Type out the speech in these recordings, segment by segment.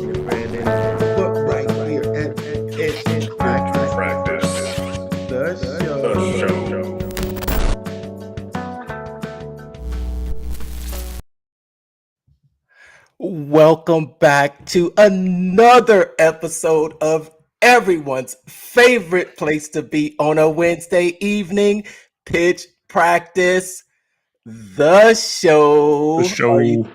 and Brandon, but right here at It's Practice, the show. Welcome back to another episode of everyone's favorite place to be on a Wednesday evening, Pitch Practice, the show. The show. Are you,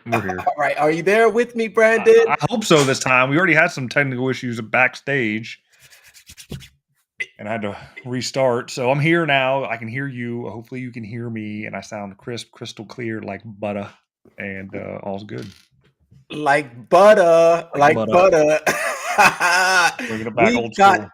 We're here. all right, are you there with me, Brandon? I hope so this time. We already had some technical issues backstage and I had to restart. So I'm here now. I can hear you. Hopefully you can hear me and I sound crisp, crystal clear like butter, and all's good. Like butter. Bringing it back old school.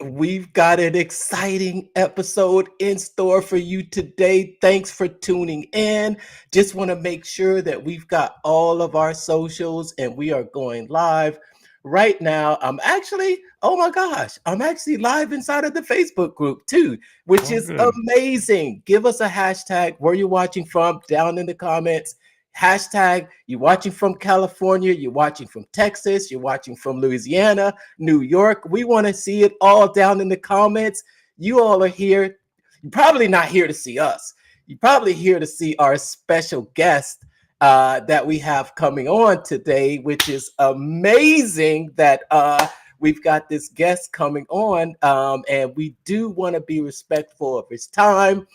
We've got an exciting episode in store for you today. Thanks for tuning in. Just want to make sure that we've got all of our socials and we are going live right now. I'm actually live inside of the Facebook group too, which is good. Amazing. Give us a hashtag where you're watching from down in the comments. Hashtag you're watching from California, you're watching from Texas, you're watching from Louisiana, New York. We want to see it all down in the comments. You all are here. You're probably not here to see us. You're probably here to see our special guest that we have coming on today, which is amazing that we've got this guest coming on, and we do want to be respectful of his time.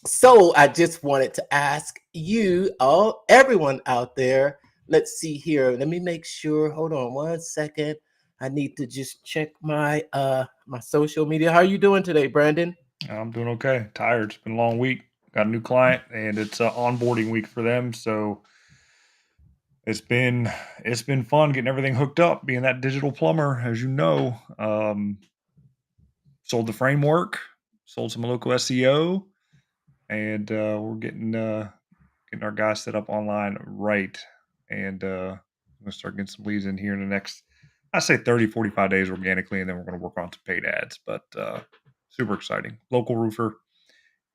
So I just wanted to ask you, everyone out there, let's see here. Let me make sure. Hold on 1 second. I need to just check my my social media. How are you doing today, Brandon? I'm doing okay. Tired. It's been a long week. Got a new client and it's onboarding week for them. So it's been fun getting everything hooked up, being that digital plumber, as you know. Sold the framework, sold some local SEO. And we're getting our guys set up online right. And I'm going to start getting some leads in here in the next, I say 30, 45 days organically, and then we're going to work on some paid ads. But super exciting. Local roofer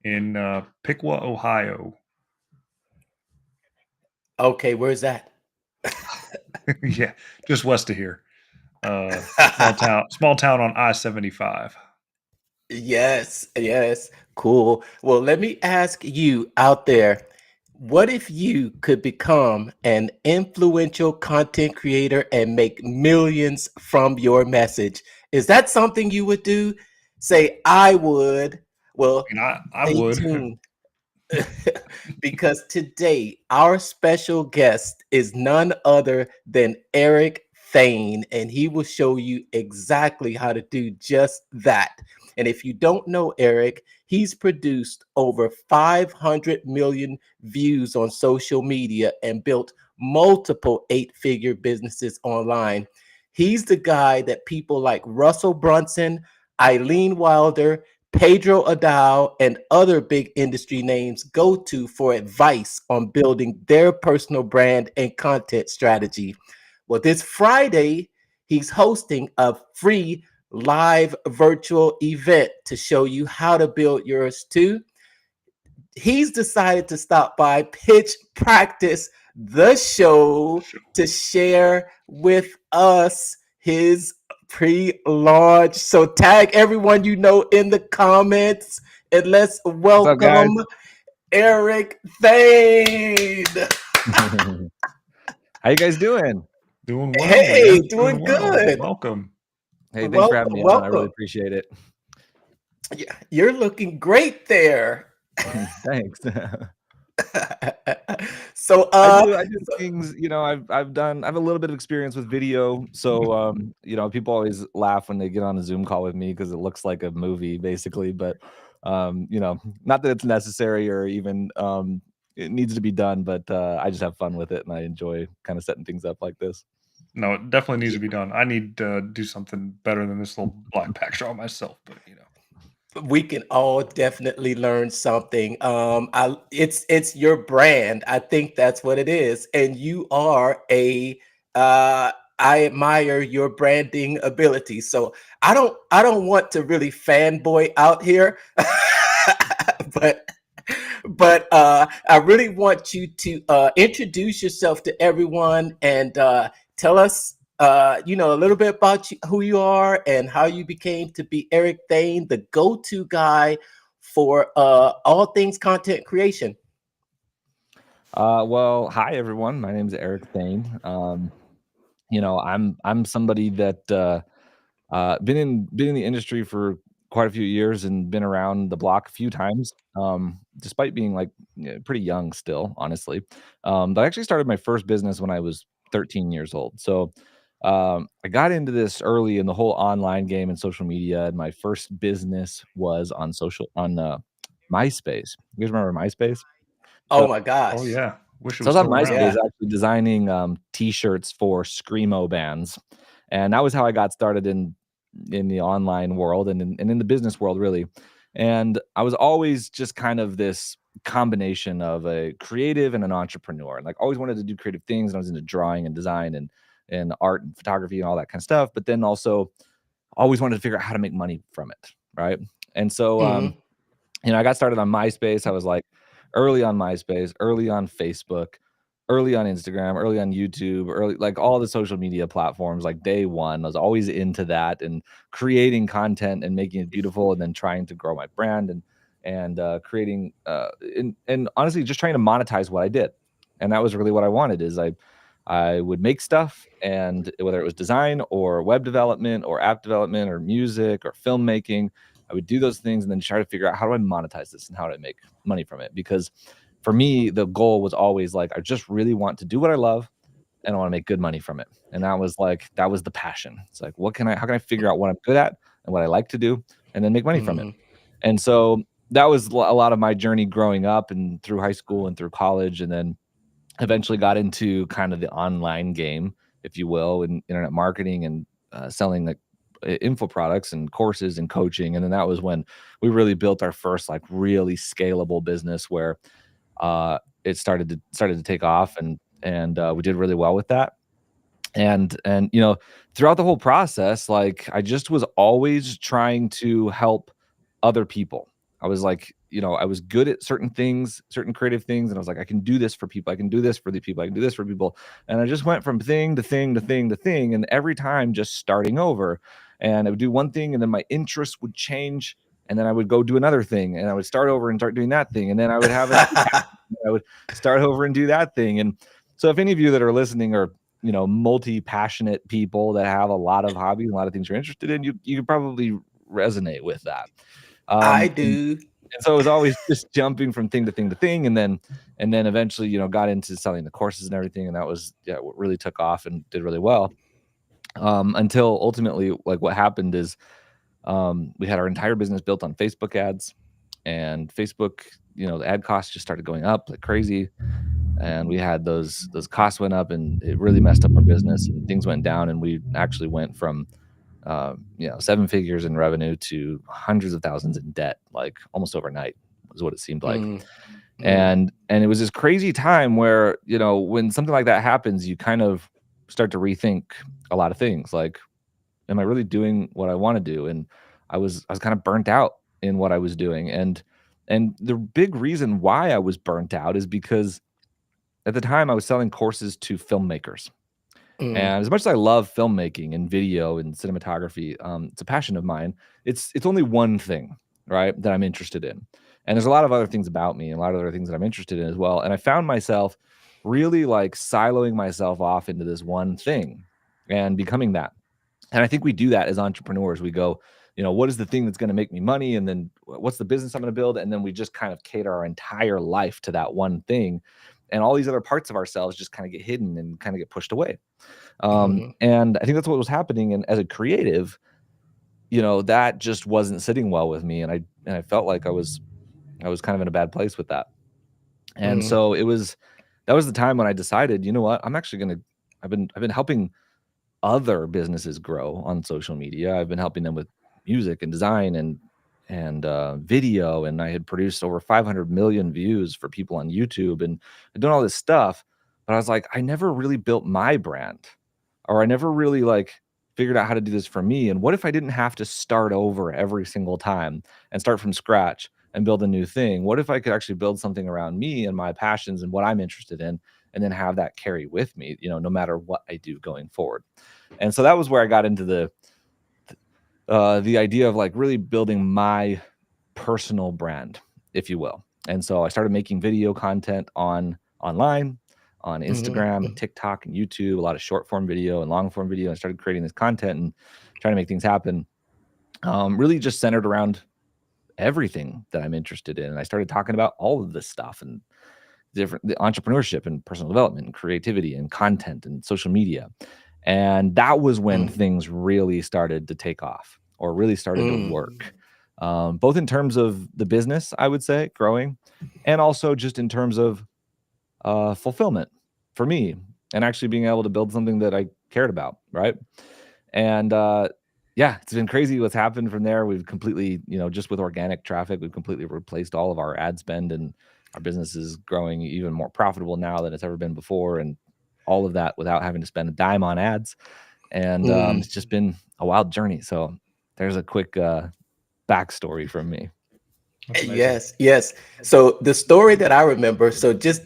in Piqua, Ohio. Okay, where's that? Yeah, just west of here. Small town on I-75. Yes, cool. Well, let me ask you out there, what if you could become an influential content creator and make millions from your message? Is that something you would do? Say, I would. Well, I stay would. tuned. Because today our special guest is none other than Eric Thane, and he will show you exactly how to do just that. And if you don't know Eric, he's produced over 500 million views on social media and built multiple 8-figure businesses online. He's the guy that people like Russell Brunson, Eileen Wilder, Pedro Adao, and other big industry names go to for advice on building their personal brand and content strategy. Well, this Friday, he's hosting a free live virtual event to show you how to build yours too. He's decided to stop by Pitch Practice, the show, to share with us his pre-launch. So tag everyone you know in the comments and let's welcome Eric Thane. How you guys doing? Doing well. Hey, doing good. Welcome. Hey, thanks for having me on. I really appreciate it. Yeah, you're looking great there. Thanks. So I do things, I have a little bit of experience with video. So people always laugh when they get on a Zoom call with me because it looks like a movie basically, but not that it's necessary or even it needs to be done, but I just have fun with it and I enjoy kind of setting things up like this. No, it definitely needs to be done. I need to do something better than this little black backdrop myself, but we can all definitely learn something. It's your brand. I think that's what it is, and you are I admire your branding ability. So I don't want to really fanboy out here, but But I really want you to introduce yourself to everyone and tell us, a little bit about who you are and how you became to be Eric Thane, the go-to guy for all things content creation. Well, hi everyone. My name is Eric Thane. I'm somebody that been in the industry for quite a few years and been around the block a few times. Despite being like pretty young still, honestly. But I actually started my first business when I was 13 years old. So I got into this early in the whole online game and social media. And my first business was on MySpace. You guys remember MySpace? Oh So my Oh gosh. yeah, wish it so I was was on still around. MySpace Yeah. actually designing t-shirts for screamo bands, and that was how I got started in the online world and in the business world really. And I was always just kind of this combination of a creative and an entrepreneur, and like always wanted to do creative things. And I was into drawing and design and art and photography and all that kind of stuff. But then also always wanted to figure out how to make money from it, right? And so Hmm. I got started on MySpace. I was like early on MySpace, early on Facebook, early on Instagram, early on YouTube, early like all the social media platforms, like day one. I was always into that and creating content and making it beautiful and then trying to grow my brand and creating and honestly just trying to monetize what I did. And that was really what I wanted is I would make stuff, and whether it was design or web development or app development or music or filmmaking, I would do those things and then try to figure out how do I monetize this and how do I make money from it? Because for me, the goal was always like, I just really want to do what I love and I want to make good money from it. And that was the passion. It's like, how can I figure out what I'm good at and what I like to do and then make money from it? Hmm. And so that was a lot of my journey growing up and through high school and through college. And then eventually got into kind of the online game, if you will, in internet marketing and selling like info products and courses and coaching. And then that was when we really built our first like really scalable business where it started to take off and we did really well with that. And throughout the whole process, like I just was always trying to help other people. I was like, I was good at certain things, certain creative things, and I was like, I can do this for people, I can do this for the people, I can do this for people. And I just went from thing to thing to thing to thing, and every time just starting over. And I would do one thing and then my interests would change, and then I would go do another thing and I would start over and start doing that thing, and then I would have I would start over and do that thing. And so if any of you that are listening are multi-passionate people that have a lot of hobbies, a lot of things you're interested in, you could probably resonate with that. I And do. so it was always just jumping from thing to thing to thing, and then eventually, got into selling the courses and everything, and that was what really took off and did really well. Until ultimately, like what happened is, we had our entire business built on Facebook ads, and Facebook, the ad costs just started going up like crazy, and we had those costs went up, and it really messed up our business, and things went down, and we actually went from seven figures in revenue to hundreds of thousands in debt, like almost overnight is what it seemed like. Mm. Mm. And it was this crazy time where, when something like that happens, you kind of start to rethink a lot of things. Like, am I really doing what I want to do? And I was kind of burnt out in what I was doing. And the big reason why I was burnt out is because at the time I was selling courses to filmmakers. Mm. And as much as I love filmmaking and video and cinematography, it's a passion of mine. It's only one thing, right, that I'm interested in. And there's a lot of other things about me and a lot of other things that I'm interested in as well. And I found myself really like siloing myself off into this one thing and becoming that. And I think we do that as entrepreneurs. We go, what is the thing that's going to make me money? And then what's the business I'm going to build? And then we just kind of cater our entire life to that one thing. And all these other parts of ourselves just kind of get hidden and kind of get pushed away. Mhm. And I think that's what was happening. And as a creative, that just wasn't sitting well with me. And I felt like I was kind of in a bad place with that. And Mhm. so that was the time when I decided, you know what, I've been helping other businesses grow on social media. I've been helping them with music and design and video, and I had produced over 500 million views for people on YouTube and doing all this stuff. But I was like, I never really built my brand, or I never really like figured out how to do this for me. And what if I didn't have to start over every single time and start from scratch and build a new thing? What if I could actually build something around me and my passions and what I'm interested in, and then have that carry with me, no matter what I do going forward? And so that was where I got into the idea of like really building my personal brand, if you will. And so I started making video content online, on Instagram and TikTok and YouTube, a lot of short form video and long form video. I started creating this content and trying to make things happen. Really just centered around everything that I'm interested in. And I started talking about all of this stuff and the entrepreneurship and personal development and creativity and content and social media. And that was when things really started to take off, or really started to work, both in terms of the business, I would say, growing, and also just in terms of fulfillment for me, and actually being able to build something that I cared about, right? And yeah, it's been crazy what's happened from there. We've completely, just with organic traffic, we've completely replaced all of our ad spend, and our business is growing even more profitable now than it's ever been before, and all of that without having to spend a dime on ads. And it's just been a wild journey. So there's a quick backstory from me. Yes. So the story that I remember, so just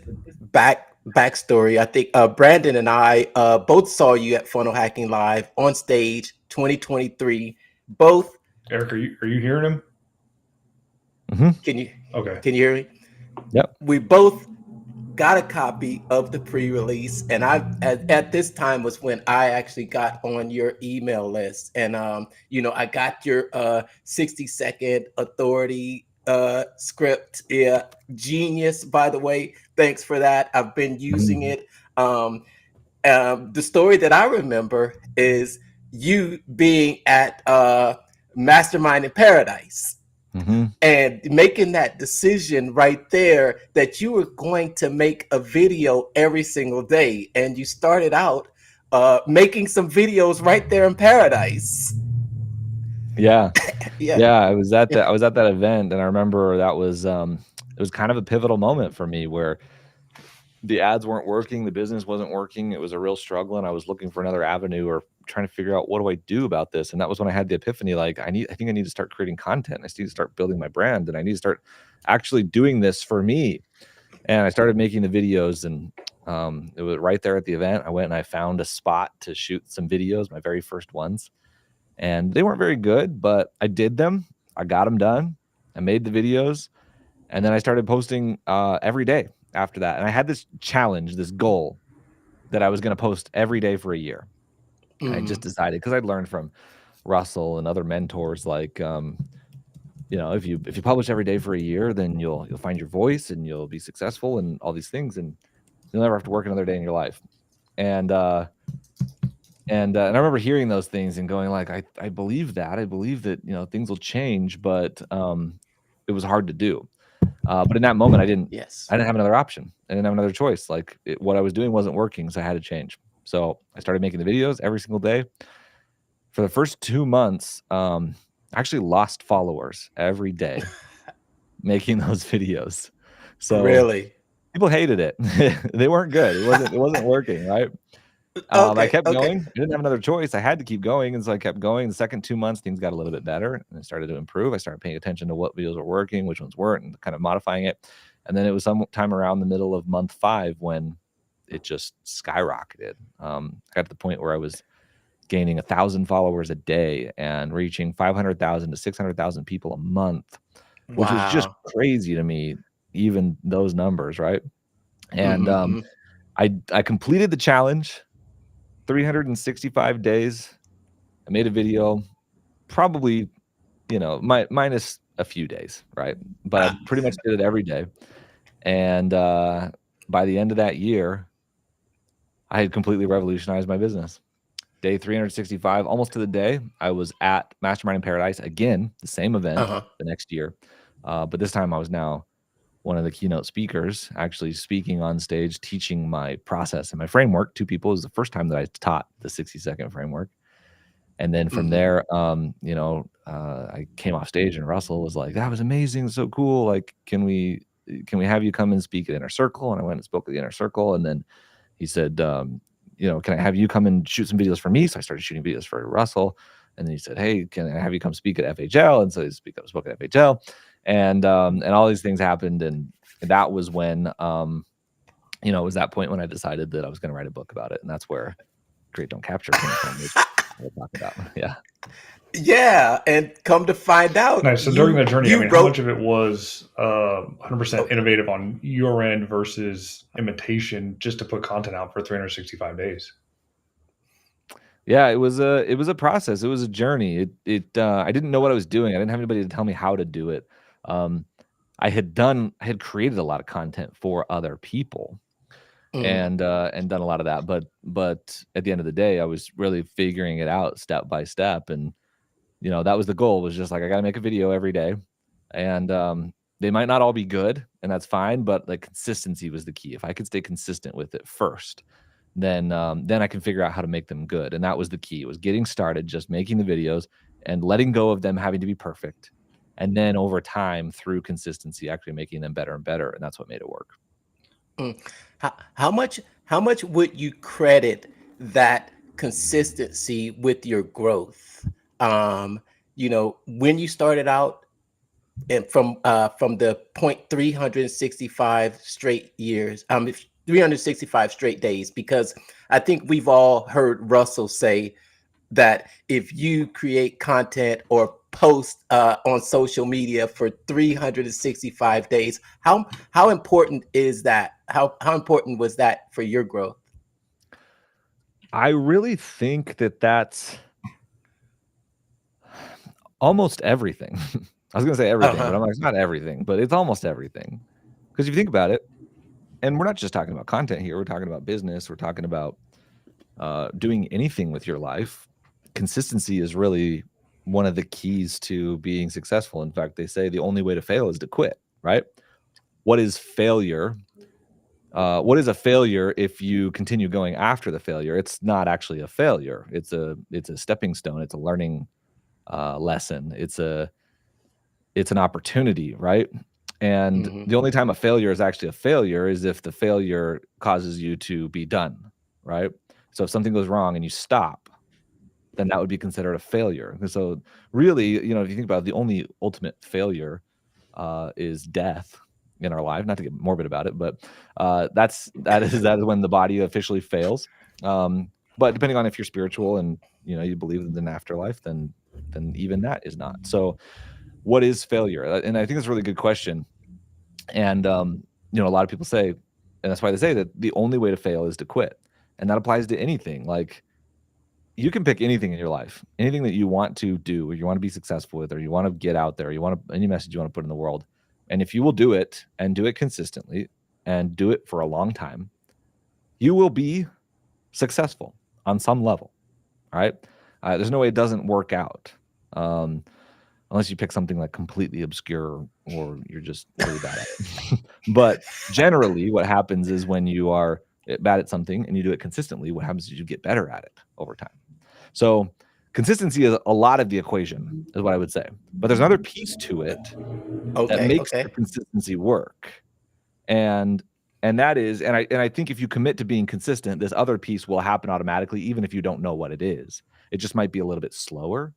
backstory, I think Brandon and I both saw you at Funnel Hacking Live on stage 2023. Both. Eric, are you hearing him? Can you hear me? Yep. We both got a copy of the pre-release, and I at this time was when I actually got on your email list, and I got your 60-second authority script. Yeah, genius, by the way. Thanks for that. I've been using it. The story that I remember is you being at Mastermind in Paradise. And making that decision right there that you were going to make a video every single day. And you started out making some videos right there in Paradise. Yeah. I was at that event, and I remember that was it was kind of a pivotal moment for me, where the ads weren't working, the business wasn't working. It was a real struggle, and I was looking for another avenue, or trying to figure out, what do I do about this? And that was when I had the epiphany, like, I think I need to start creating content. I need to start building my brand, and I need to start actually doing this for me. And I started making the videos, and it was right there at the event. I went and I found a spot to shoot some videos, my very first ones. And they weren't very good, but I did them. I got them done. I made the videos. And then I started posting every day after that. And I had this challenge, this goal, that I was going to post every day for a year. I just decided, because I'd learned from Russell and other mentors, like, if you publish every day for a year, then you'll find your voice, and you'll be successful, and all these things, and you'll never have to work another day in your life. And I remember hearing those things and going, like, I believe that. I believe that, things will change, but it was hard to do. But in that moment, I didn't have another option. I didn't have another choice. Like, what I was doing wasn't working, so I had to change. So I started making the videos every single day. For the first 2 months, I actually lost followers every day making those videos. So really, people hated it. They weren't good. It wasn't working, right? I kept going. I didn't have another choice. I had to keep going, and so I kept going. The second 2 months, things got a little bit better, and it started to improve. I started paying attention to what videos were working, which ones weren't, and kind of modifying it. And then it was sometime around the middle of month 5 when it just skyrocketed. I got to the point where I was gaining 1,000 followers a day and reaching 500,000 to 600,000 people a month, which was just crazy to me, even those numbers, right? And I completed the challenge. 365 days. I made a video, probably, minus a few days, right? But I pretty much did it every day. And by the end of that year, I had completely revolutionized my business. Day 365, almost to the day, I was at Mastermind in Paradise again, the same event the next year. But this time I was now one of the keynote speakers, actually speaking on stage, teaching my process and my framework to people. It was the first time that I taught the 60-second framework. And then from there, I came off stage, and Russell was like, "That was amazing. So cool. Like, can we have you come and speak at Inner Circle?" And I went and spoke at the Inner Circle. And then he said, "Can I have you come and shoot some videos for me?" So I started shooting videos for Russell. And then he said, "Hey, can I have you come speak at FHL?" And so I spoke at FHL. and all these things happened, and that was when it was that point when I decided that I was going to write a book about it, and that's where Create Don't Capture came from, which we'll talk about. Yeah. Yeah, and come to find out, Nice. So during that journey, I mean, how wrote. much of it was 100% innovative on your end versus imitation, just to put content out for 365 days? Yeah, it was a process. It was a journey. I didn't know what I was doing. I didn't have anybody to tell me how to do it. I had created a lot of content for other people, and done a lot of that. But at the end of the day, I was really figuring it out step by step, and that was the goal. Was just like, I got to make a video every day, and they might not all be good, and that's fine. But like, consistency was the key. If I could stay consistent with it first, then I can figure out how to make them good. And that was the key. It was getting started, just making the videos and letting go of them having to be perfect. And then over time, through consistency, actually making them better and better. And that's what made it work. How much would you credit that consistency with your growth? When you started out, and from the 365 straight years, 365 straight days, because I think we've all heard Russell say that if you create content or post on social media for 365 days, how important is that? How important was that for your growth? I really think that that's almost everything. I was going to say everything, but I'm like, it's not everything, but it's almost everything. Because if you think about it, and we're not just talking about content here, we're talking about business, we're talking about doing anything with your life. Consistency is really one of the keys to being successful. In fact, they say the only way to fail is to quit, right? What is failure? What is a failure if you continue going after the failure? It's not actually a failure. It's a stepping stone. It's a learning lesson. It's an opportunity, right? And the only time a failure is actually a failure is if the failure causes you to be done, right? So if something goes wrong and you stop, then that would be considered a failure. And so really, if you think about it, the only ultimate failure is death in our life. Not to get morbid about it, but that is when the body officially fails. But depending on if you're spiritual and you believe in an afterlife, then even that is not. So what is failure? And I think that's a really good question. And a lot of people say, and that's why they say that the only way to fail is to quit. And that applies to anything. Like, you can pick anything in your life, anything that you want to do, or you want to be successful with, or you want to get out there, any message you want to put in the world. And if you will do it and do it consistently and do it for a long time, you will be successful on some level. All right. There's no way it doesn't work out. Unless you pick something like completely obscure or you're just really bad at it. But generally what happens is when you are bad at something and you do it consistently, what happens is you get better at it over time. So consistency is a lot of the equation, is what I would say. But there's another piece to it that makes the consistency work. And that is, and I think if you commit to being consistent, this other piece will happen automatically, even if you don't know what it is. It just might be a little bit slower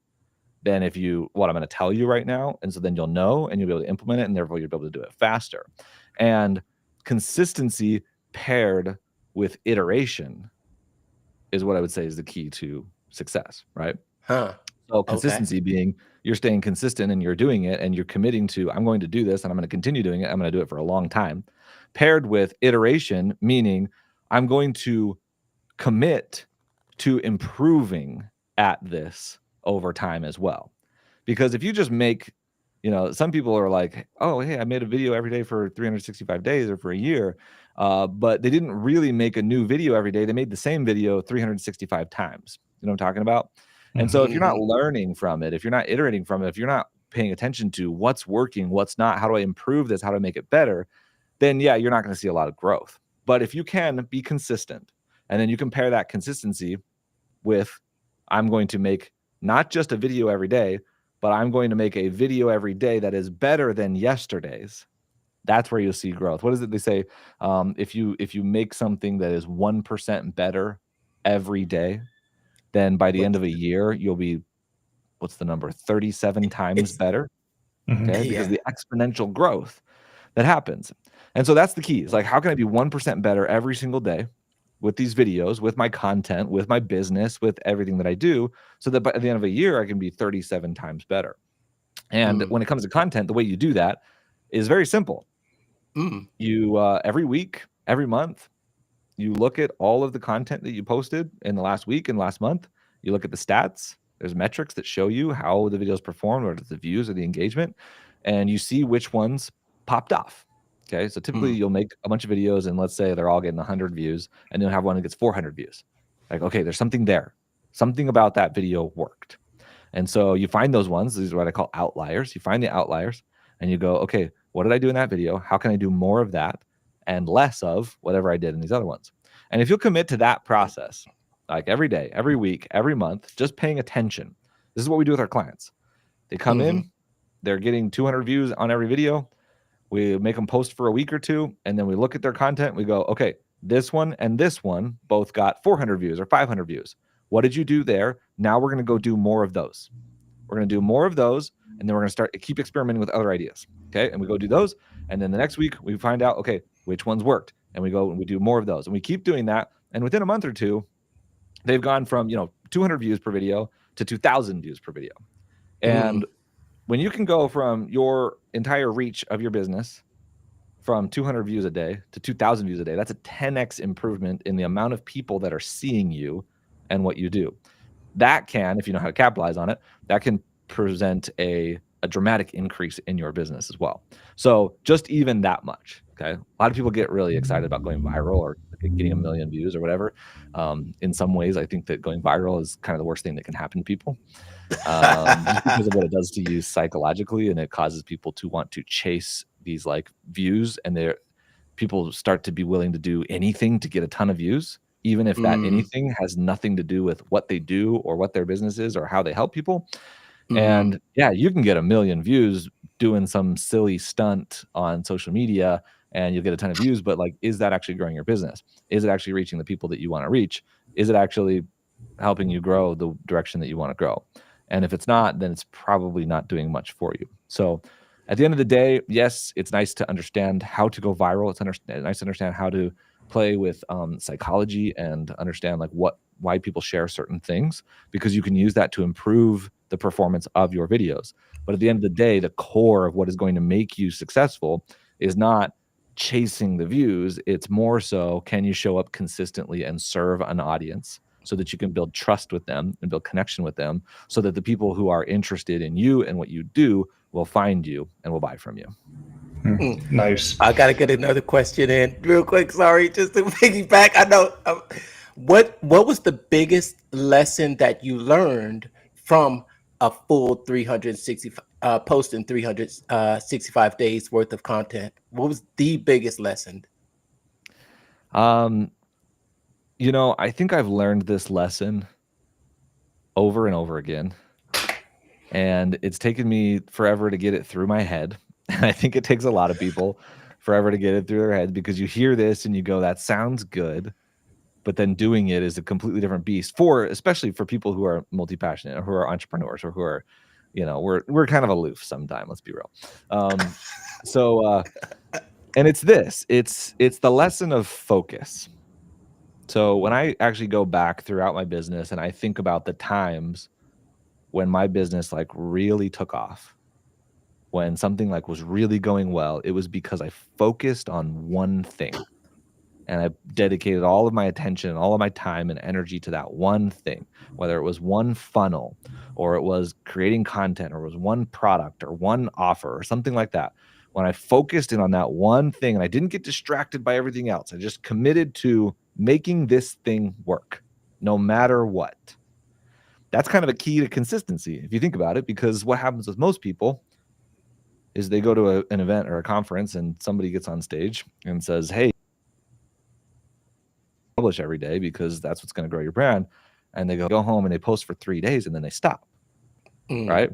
than what I'm going to tell you right now. And so then you'll know and you'll be able to implement it, and therefore you'll be able to do it faster. And consistency paired with iteration is what I would say is the key to success, right? So consistency being you're staying consistent and you're doing it and you're committing to, I'm going to do this and I'm going to continue doing it. I'm going to do it for a long time. Paired with iteration, meaning I'm going to commit to improving at this over time as well. Because if you just make, some people are like, oh, hey, I made a video every day for 365 days or for a year, but they didn't really make a new video every day. They made the same video 365 times. You know what I'm talking about? And so if you're not learning from it, if you're not iterating from it, if you're not paying attention to what's working, what's not, how do I improve this, how do I make it better, then yeah, you're not going to see a lot of growth. But if you can be consistent, and then you compare that consistency with, I'm going to make not just a video every day, but I'm going to make a video every day that is better than yesterday's. That's where you'll see growth. What is it they say? If you make something that is 1% better every day, then by the end of a year, you'll be, what's the number? 37 times better. Okay, because Yeah. of the exponential growth that happens. And so that's the key. It's like, how can I be 1% better every single day with these videos, with my content, with my business, with everything that I do, so that by the end of a year, I can be 37 times better. And when it comes to content, the way you do that is very simple. You every week, every month, you look at all of the content that you posted in the last week and last month. You look at the stats. There's metrics that show you how the videos performed, whether it's the views or the engagement, and you see which ones popped off. Okay, so typically you'll make a bunch of videos, and let's say they're all getting 100 views, and you'll have one that gets 400 views. Like, okay, there's something there. Something about that video worked. And so you find those ones. These are what I call outliers. You find the outliers, and you go, okay, what did I do in that video? How can I do more of that and less of whatever I did in these other ones? And if you'll commit to that process, like every day, every week, every month, just paying attention. This is what we do with our clients. They come in, they're getting 200 views on every video. We make them post for a week or two, and then we look at their content. We go, okay, this one and this one both got 400 views or 500 views. What did you do there? Now we're going to go do more of those. We're going to do more of those, and then we're going to keep experimenting with other ideas. Okay, and we go do those, and then the next week we find out, okay, which ones worked, and we go and we do more of those, and we keep doing that. And within a month or two, they've gone from 200 views per video to 2,000 views per video. And when you can go from your entire reach of your business from 200 views a day to 2,000 views a day, that's a 10x improvement in the amount of people that are seeing you and what you do. That can, if you know how to capitalize on it, that can present a dramatic increase in your business as well. So just even that much, okay? A lot of people get really excited about going viral or getting 1 million views or whatever. In some ways, I think that going viral is kind of the worst thing that can happen to people, just because of what it does to you psychologically, and it causes people to want to chase these like views, and people start to be willing to do anything to get a ton of views, even if that anything has nothing to do with what they do or what their business is or how they help people. And yeah, you can get 1 million views doing some silly stunt on social media and you'll get a ton of views, but like, is that actually growing your business? Is it actually reaching the people that you want to reach? Is it actually helping you grow the direction that you want to grow? And if it's not, then it's probably not doing much for you. So at the end of the day, yes, it's nice to understand how to go viral. It's nice to understand how to play with psychology and understand like why people share certain things, because you can use that to improve the performance of your videos. But at the end of the day, the core of what is going to make you successful is not chasing the views. It's more so, can you show up consistently and serve an audience so that you can build trust with them and build connection with them, so that the people who are interested in you and what you do will find you and will buy from you. Nice. I gotta get another question in real quick. Sorry, just to piggyback. I know. What was the biggest lesson that you learned from a full 365 posting 365 days worth of content? What was the biggest lesson? I think I've learned this lesson over and over again, and it's taken me forever to get it through my head. And I think it takes a lot of people forever to get it through their heads, because you hear this and you go, that sounds good, but then doing it is a completely different beast, especially for people who are multi-passionate or who are entrepreneurs or who are, we're kind of aloof sometimes, let's be real. And it's the lesson of focus. So when I actually go back throughout my business and I think about the times when my business like really took off, when something like was really going well, it was because I focused on one thing. And I dedicated all of my attention, all of my time and energy to that one thing, whether it was one funnel or it was creating content or it was one product or one offer or something like that. When I focused in on that one thing and I didn't get distracted by everything else, I just committed to making this thing work no matter what. That's kind of a key to consistency, if you think about it, because what happens with most people is they go to an event or a conference and somebody gets on stage and says, hey, publish every day because that's what's going to grow your brand. And they go home and they post for 3 days and then they stop. Right.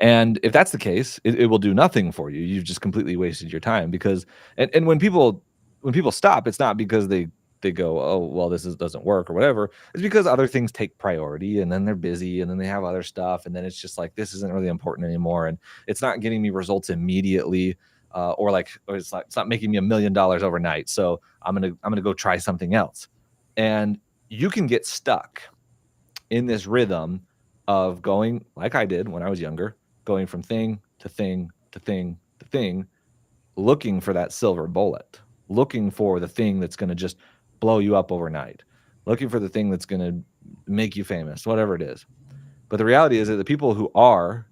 And if that's the case, it will do nothing for you. You've just completely wasted your time, because and when people stop, it's not because they they go, oh, well, doesn't work or whatever, is because other things take priority, and then they're busy, and then they have other stuff, and then it's just like, this isn't really important anymore, and it's not getting me results immediately, or it's not making me $1 million overnight, so I'm gonna go try something else. And you can get stuck in this rhythm of going, like I did when I was younger, going from thing to thing to thing to thing, looking for that silver bullet, looking for the thing that's going to just blow you up overnight, looking for the thing that's going to make you famous, whatever it is. But the reality is that the people who are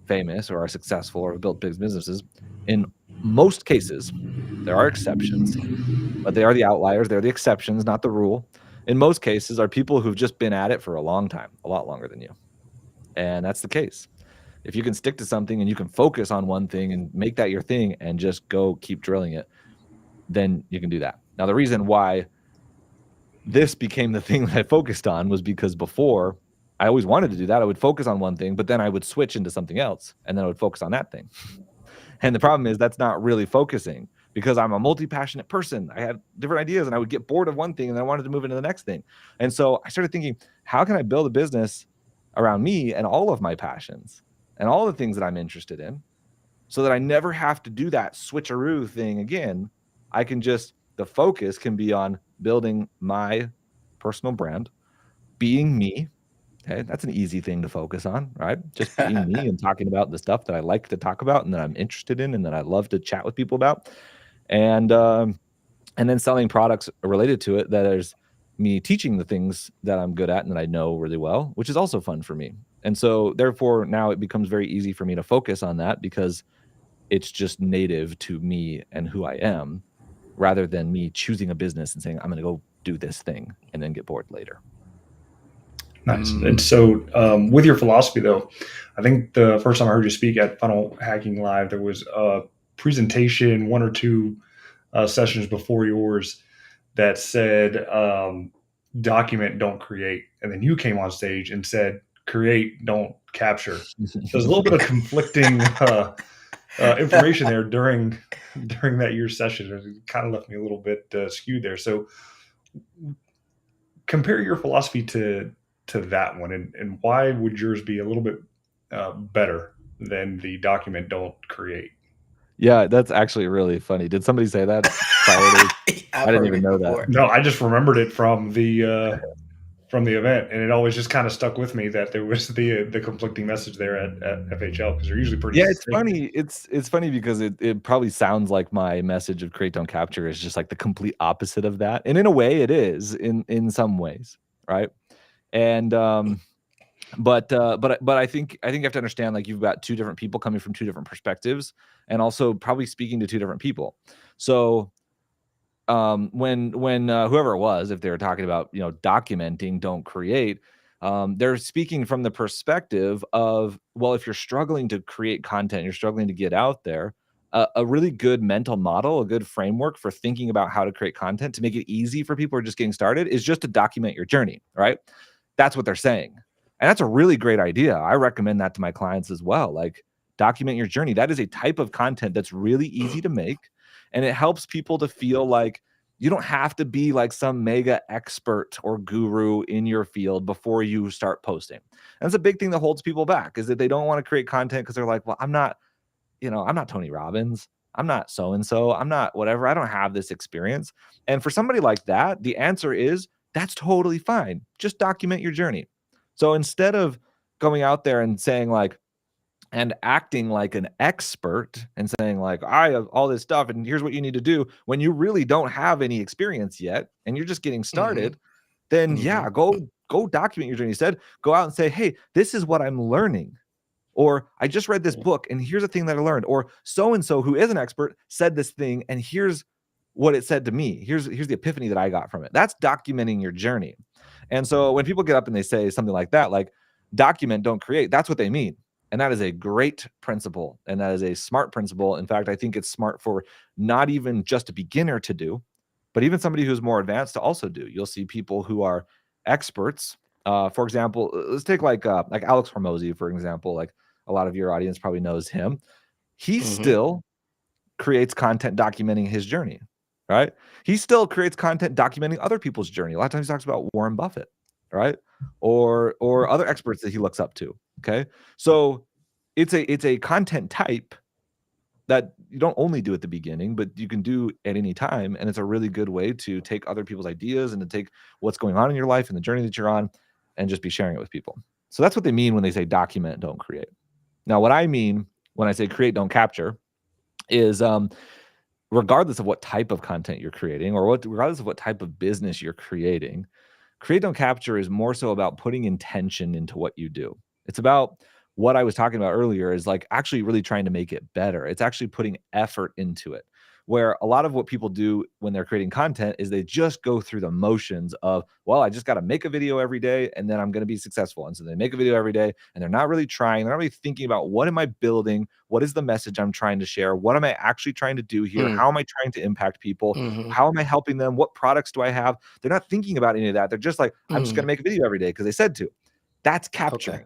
famous or are successful or have built big businesses, in most cases, there are exceptions, but they are the outliers. They're the exceptions, not the rule. In most cases, are people who've just been at it for a long time, a lot longer than you. And that's the case. If you can stick to something and you can focus on one thing and make that your thing and just go keep drilling it, then you can do that. Now, the reason why this became the thing that I focused on was because before, I always wanted to do that. I would focus on one thing, but then I would switch into something else, and then I would focus on that thing. And the problem is that's not really focusing, because I'm a multi-passionate person. I had different ideas, and I would get bored of one thing, and then I wanted to move into the next thing. And so I started thinking, how can I build a business around me and all of my passions and all the things that I'm interested in, so that I never have to do that switcheroo thing again? I can just, the focus can be on building my personal brand, being me. Okay, that's an easy thing to focus on, right? Just being me and talking about the stuff that I like to talk about and that I'm interested in and that I love to chat with people about, and then selling products related to it that is me teaching the things that I'm good at and that I know really well, which is also fun for me. And so therefore now it becomes very easy for me to focus on that, because it's just native to me and who I am, rather than me choosing a business and saying, I'm going to go do this thing and then get bored later. Nice. And so with your philosophy, though, I think the first time I heard you speak at Funnel Hacking Live, there was a presentation, one or two sessions before yours, that said, document, don't create. And then you came on stage and said, create, don't capture. So there's a little bit of conflicting information there during that year's session. It kind of left me a little bit skewed there. So compare your philosophy to that one, and why would yours be a little bit better than the document, don't create? Yeah, that's actually really funny. Did somebody say that? I didn't even know that. No, I just remembered it from the event, and it always just kind of stuck with me that there was the conflicting message there at FHL, because they're usually pretty. Yeah, it's funny. It's funny because it probably sounds like my message of create, don't capture is just like the complete opposite of that, and in a way, it is in some ways, right? And but I think you have to understand, like, you've got two different people coming from two different perspectives, and also probably speaking to two different people. So when whoever it was, if they were talking about, documenting, don't create, they're speaking from the perspective of, well, if you're struggling to create content, you're struggling to get out there, a really good mental model, a good framework for thinking about how to create content to make it easy for people who are just getting started is just to document your journey, right? That's what they're saying. And that's a really great idea. I recommend that to my clients as well. Like, document your journey. That is a type of content that's really easy to make. And it helps people to feel like you don't have to be like some mega expert or guru in your field before you start posting. And that's a big thing that holds people back, is that they don't want to create content because they're like, well, I'm not Tony Robbins. I'm not so-and-so. I'm not whatever. I don't have this experience. And for somebody like that, the answer is, that's totally fine. Just document your journey. So instead of going out there and saying like, and acting like an expert and saying like, I have all this stuff and here's what you need to do, when you really don't have any experience yet and you're just getting started, then yeah, go document your journey. Instead, go out and say, hey, this is what I'm learning. Or I just read this book and here's a thing that I learned. Or so-and-so who is an expert said this thing and here's what it said to me. Here's the epiphany that I got from it. That's documenting your journey. And so when people get up and they say something like that, like document, don't create, that's what they mean. And that is a great principle. And that is a smart principle. In fact, I think it's smart for not even just a beginner to do, but even somebody who's more advanced to also do. You'll see people who are experts. For example, let's take like Alex Hormozy, for example. Like, a lot of your audience probably knows him. He still creates content documenting his journey, right? He still creates content documenting other people's journey. A lot of times he talks about Warren Buffett, right? Or other experts that he looks up to. Okay. So it's a content type that you don't only do at the beginning, but you can do at any time. And it's a really good way to take other people's ideas and to take what's going on in your life and the journey that you're on and just be sharing it with people. So that's what they mean when they say document, don't create. Now, what I mean when I say create, don't capture is regardless of what type of content you're creating or regardless of what type of business you're creating, create, don't capture is more so about putting intention into what you do. It's about what I was talking about earlier is like actually really trying to make it better. It's actually putting effort into it. Where a lot of what people do when they're creating content is they just go through the motions of, well, I just got to make a video every day and then I'm going to be successful. And so they make a video every day and they're not really trying. They're not really thinking about what am I building? What is the message I'm trying to share? What am I actually trying to do here? How am I trying to impact people? How am I helping them? What products do I have? They're not thinking about any of that. They're just like, I'm just going to make a video every day because they said to. That's capturing.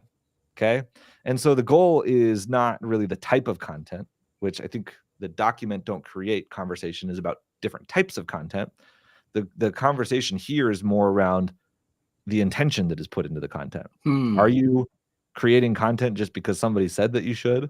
Okay. And so the goal is not really the type of content, which I think the document, don't create conversation is about different types of content. The conversation here is more around the intention that is put into the content. Are you creating content just because somebody said that you should,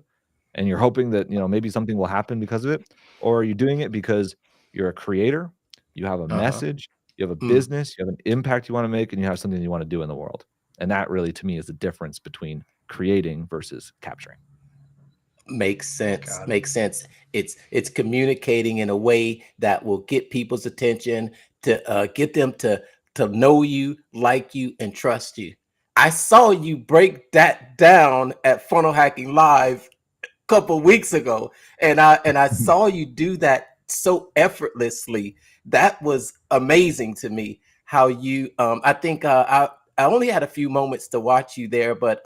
and you're hoping that, you know, maybe something will happen because of it? Or are you doing it because you're a creator, you have a message, you have a business, you have an impact you want to make, and you have something you want to do in the world? And that really, to me, is the difference between creating versus capturing. Makes sense. Makes sense. It's communicating in a way that will get people's attention, to get them to know you, like you, and trust you. I saw you break that down at Funnel Hacking Live a couple weeks ago, and I saw you do that so effortlessly. That was amazing to me. How you, I think I only had a few moments to watch you there, but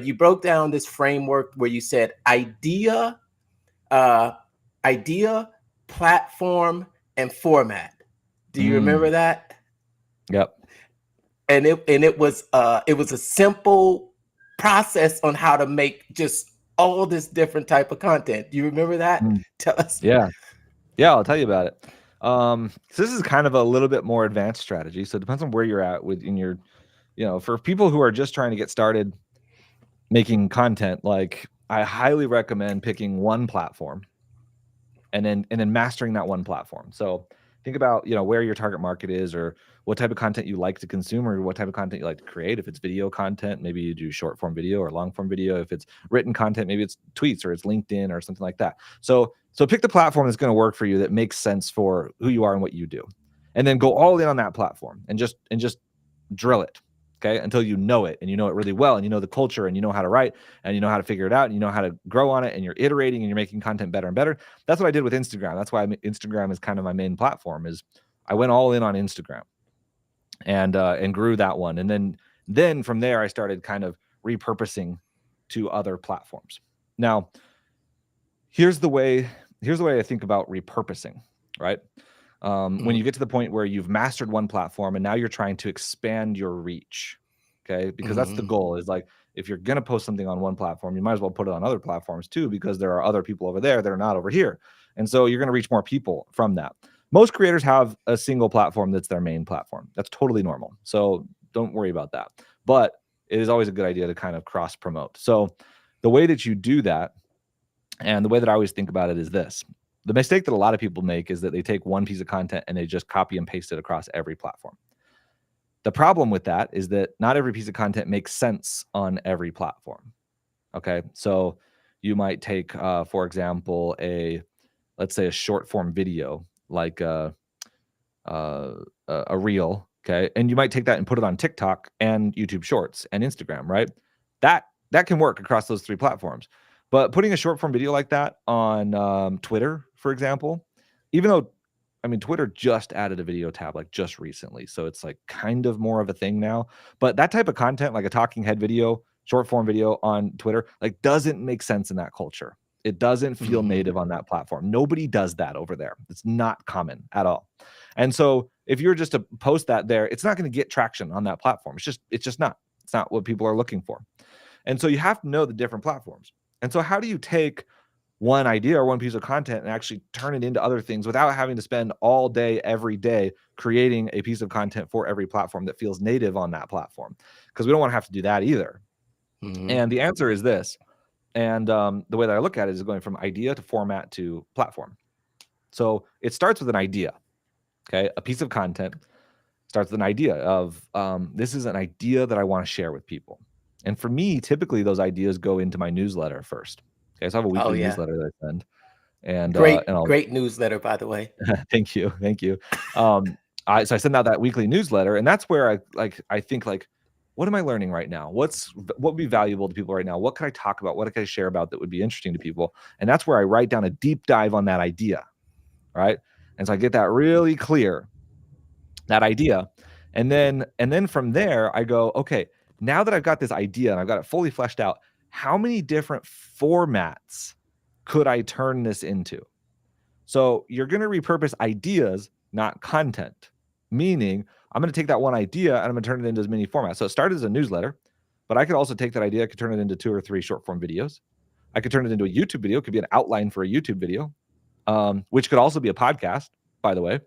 you broke down this framework where you said idea, platform, and format. Do you remember that? Yep. And it was a simple process on how to make just all this different type of content. Do you remember that? Tell us. Yeah, I'll tell you about it. So this is kind of a little bit more advanced strategy. So it depends on where you're at in your, you know, for people who are just trying to get started making content, like I highly recommend picking one platform and then mastering that one platform. So think about, you know, where your target market is, or what type of content you like to consume, or what type of content you like to create. If it's video content, maybe you do short form video or long form video. If it's written content, maybe it's tweets or it's LinkedIn or something like that. So pick the platform that's going to work for you, that makes sense for who you are and what you do, and then go all in on that platform and just drill it. Okay, until you know it, and you know it really well, and you know the culture, and you know how to write, and you know how to figure it out, and you know how to grow on it, and you're iterating and you're making content better and better. That's what I did with Instagram. That's why Instagram is kind of my main platform. Is I went all in on Instagram and grew that one, and then from there I started kind of repurposing to other platforms. Now, here's the way I think about repurposing, right? When you get to the point where you've mastered one platform and now you're trying to expand your reach, okay? Because that's the goal, is like, if you're going to post something on one platform, you might as well put it on other platforms too, because there are other people over there that are not over here. And so you're going to reach more people from that. Most creators have a single platform that's their main platform. That's totally normal. So don't worry about that. But it is always a good idea to kind of cross promote. So the way that you do that, and the way that I always think about it, is this. The mistake that a lot of people make is that they take one piece of content and they just copy and paste it across every platform. The problem with that is that not every piece of content makes sense on every platform. Okay, so you might take, for example, let's say a short form video, like a reel, okay, and you might take that and put it on TikTok and YouTube Shorts and Instagram, right? That can work across those three platforms. But putting a short form video like that on Twitter, for example, even though, I mean, Twitter just added a video tab like just recently, so it's like kind of more of a thing now. But that type of content, like a talking head video, short form video on Twitter, like doesn't make sense in that culture. It doesn't feel native on that platform. Nobody does that over there. It's not common at all. And so if you're just to post that there, it's not going to get traction on that platform. It's just not. It's not what people are looking for. And so you have to know the different platforms. And so how do you take one idea or one piece of content and actually turn it into other things without having to spend all day, every day creating a piece of content for every platform that feels native on that platform. Because we don't want to have to do that either. And the answer is this. And the way that I look at it is going from idea to format to platform. So it starts with an idea. Okay. A piece of content starts with an idea of this is an idea that I want to share with people. And for me, typically those ideas go into my newsletter first. Okay. So I have a weekly newsletter that I send. And great newsletter, by the way. Thank you. So I send out that weekly newsletter, and that's where I think what am I learning right now? What would be valuable to people right now? What can I talk about? What can I share about that would be interesting to people? And that's where I write down a deep dive on that idea, right? And so I get that really clear, that idea, and then from there I go, okay, now that I've got this idea and I've got it fully fleshed out, how many different formats could I turn this into? So you're going to repurpose ideas, not content, meaning I'm going to take that one idea and I'm going to turn it into as many formats. So it started as a newsletter, but I could also take that idea, I could turn it into 2 or 3 short form videos. I could turn it into a YouTube video. It could be an outline for a YouTube video, which could also be a podcast, by the way.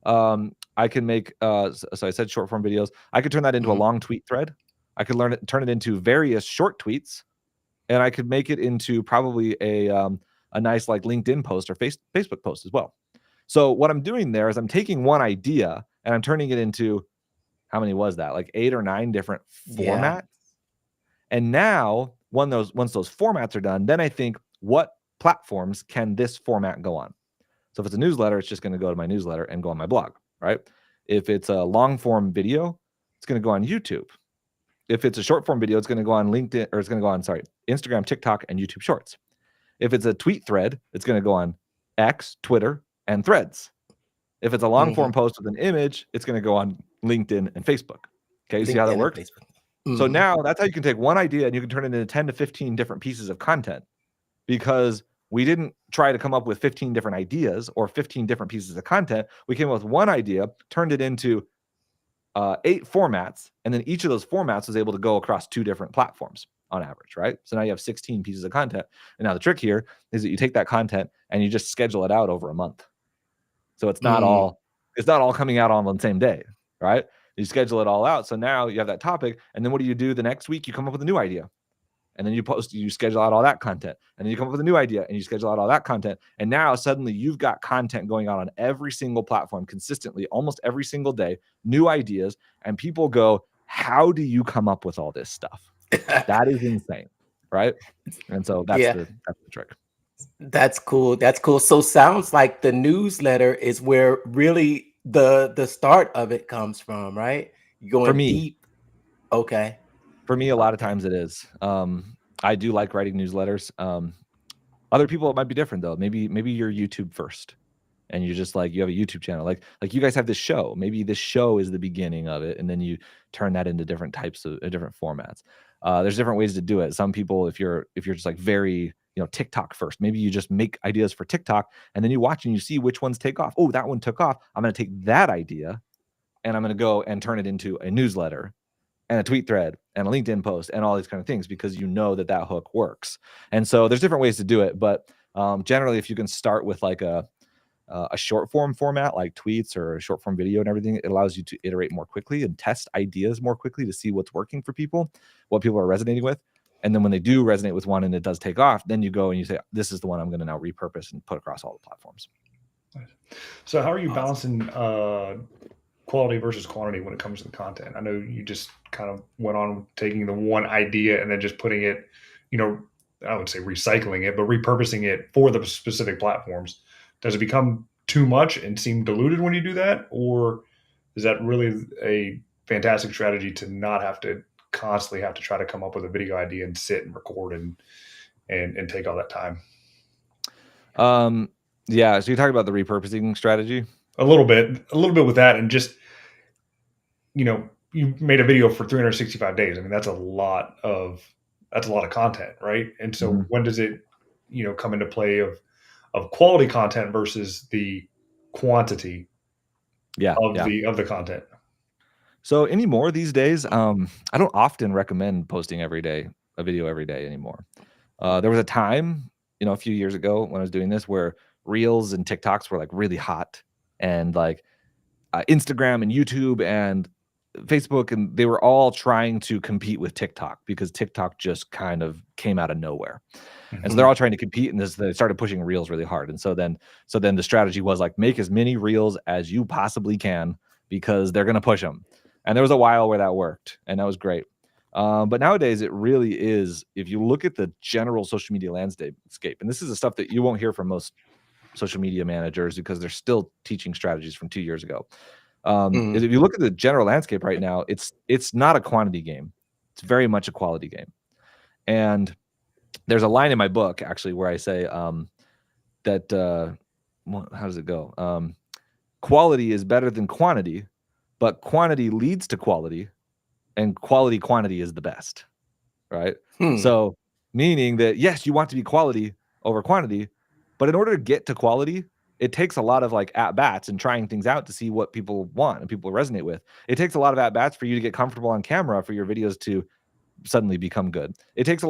I can make, so I said short form videos. I could turn that into a long tweet thread. I could turn it into various short tweets, and I could make it into probably a nice like LinkedIn post or Facebook post as well. So what I'm doing there is I'm taking one idea and I'm turning it into, how many was that? Like 8 or 9 different formats. And now once those formats are done, then I think, what platforms can this format go on? So if it's a newsletter, it's just going to go to my newsletter and go on my blog, right? If it's a long form video, it's going to go on YouTube. If it's a short form video, it's going to go on LinkedIn, or it's going to go on, Instagram, TikTok, and YouTube Shorts. If it's a tweet thread, it's going to go on X, Twitter, and Threads. If it's a long form post with an image, it's going to go on LinkedIn and Facebook. Okay, you see how that works? So now that's how you can take one idea and you can turn it into 10 to 15 different pieces of content, because we didn't try to come up with 15 different ideas or 15 different pieces of content. We came up with one idea, turned it into 8 formats, and then each of those formats was able to go across 2 different platforms on average, right? So now you have 16 pieces of content. And now the trick here is that you take that content and you just schedule it out over a month. So it's not all coming out on the same day, right? You schedule it all out. So now you have that topic, and then what do you do the next week? You come up with a new idea. And then you schedule out all that content, and then you come up with a new idea and you schedule out all that content. And now suddenly you've got content going on every single platform consistently, almost every single day, new ideas. And people go, how do you come up with all this stuff? That is insane, right? And so that's the trick. That's cool. So sounds like the newsletter is where really the start of it comes from, right? You're going deep. Okay. For me, a lot of times it is. I do like writing newsletters. Other people, it might be different though. Maybe you're YouTube first, and you're just like, you have a YouTube channel. Like you guys have this show. Maybe this show is the beginning of it, and then you turn that into different types of different formats. There's different ways to do it. Some people, if you're just like very, TikTok first, maybe you just make ideas for TikTok, and then you watch and you see which ones take off. Oh, that one took off. I'm going to take that idea, and I'm going to go and turn it into a newsletter, and a tweet thread, and a LinkedIn post, and all these kind of things, because you know that hook works. And so there's different ways to do it, but generally, if you can start with like a short form format like tweets or a short form video and everything, it allows you to iterate more quickly and test ideas more quickly to see what's working for people, what people are resonating with. And then when they do resonate with one and it does take off, then you go and you say, this is the one I'm going to now repurpose and put across all the platforms. So how are you balancing quality versus quantity when it comes to the content? I know you just kind of went on taking the one idea and then just putting it, I would say recycling it, but repurposing it for the specific platforms. Does it become too much and seem diluted when you do that? Or is that really a fantastic strategy to not have to constantly have to try to come up with a video idea and sit and record and take all that time? Yeah. So you're talking about the repurposing strategy? A little bit with that, and just, you made a video for 365 days. I mean, that's a lot of content, right? And so when does it, come into play of quality content versus the quantity of the content? So anymore these days, I don't often recommend posting a video every day anymore. There was a time, a few years ago when I was doing this, where Reels and TikToks were like really hot, and like Instagram and YouTube and Facebook, and they were all trying to compete with TikTok because TikTok just kind of came out of nowhere. And so they're all trying to compete, and they started pushing Reels really hard. And so then the strategy was like, make as many Reels as you possibly can because they're going to push them. And there was a while where that worked, and that was great. But nowadays, it really is, if you look at the general social media landscape, and this is the stuff that you won't hear from most social media managers because they're still teaching strategies from 2 years ago. Is if you look at the general landscape right now, it's not a quantity game. It's very much a quality game. And there's a line in my book actually where I say that how does it go? Quality is better than quantity, but quantity leads to quality, and quantity is the best, right? So meaning that yes, you want to be quality over quantity, but in order to get to quality, it takes a lot of like at bats and trying things out to see what people want and people resonate with. It takes a lot of at bats for you to get comfortable on camera for your videos to suddenly become good. It takes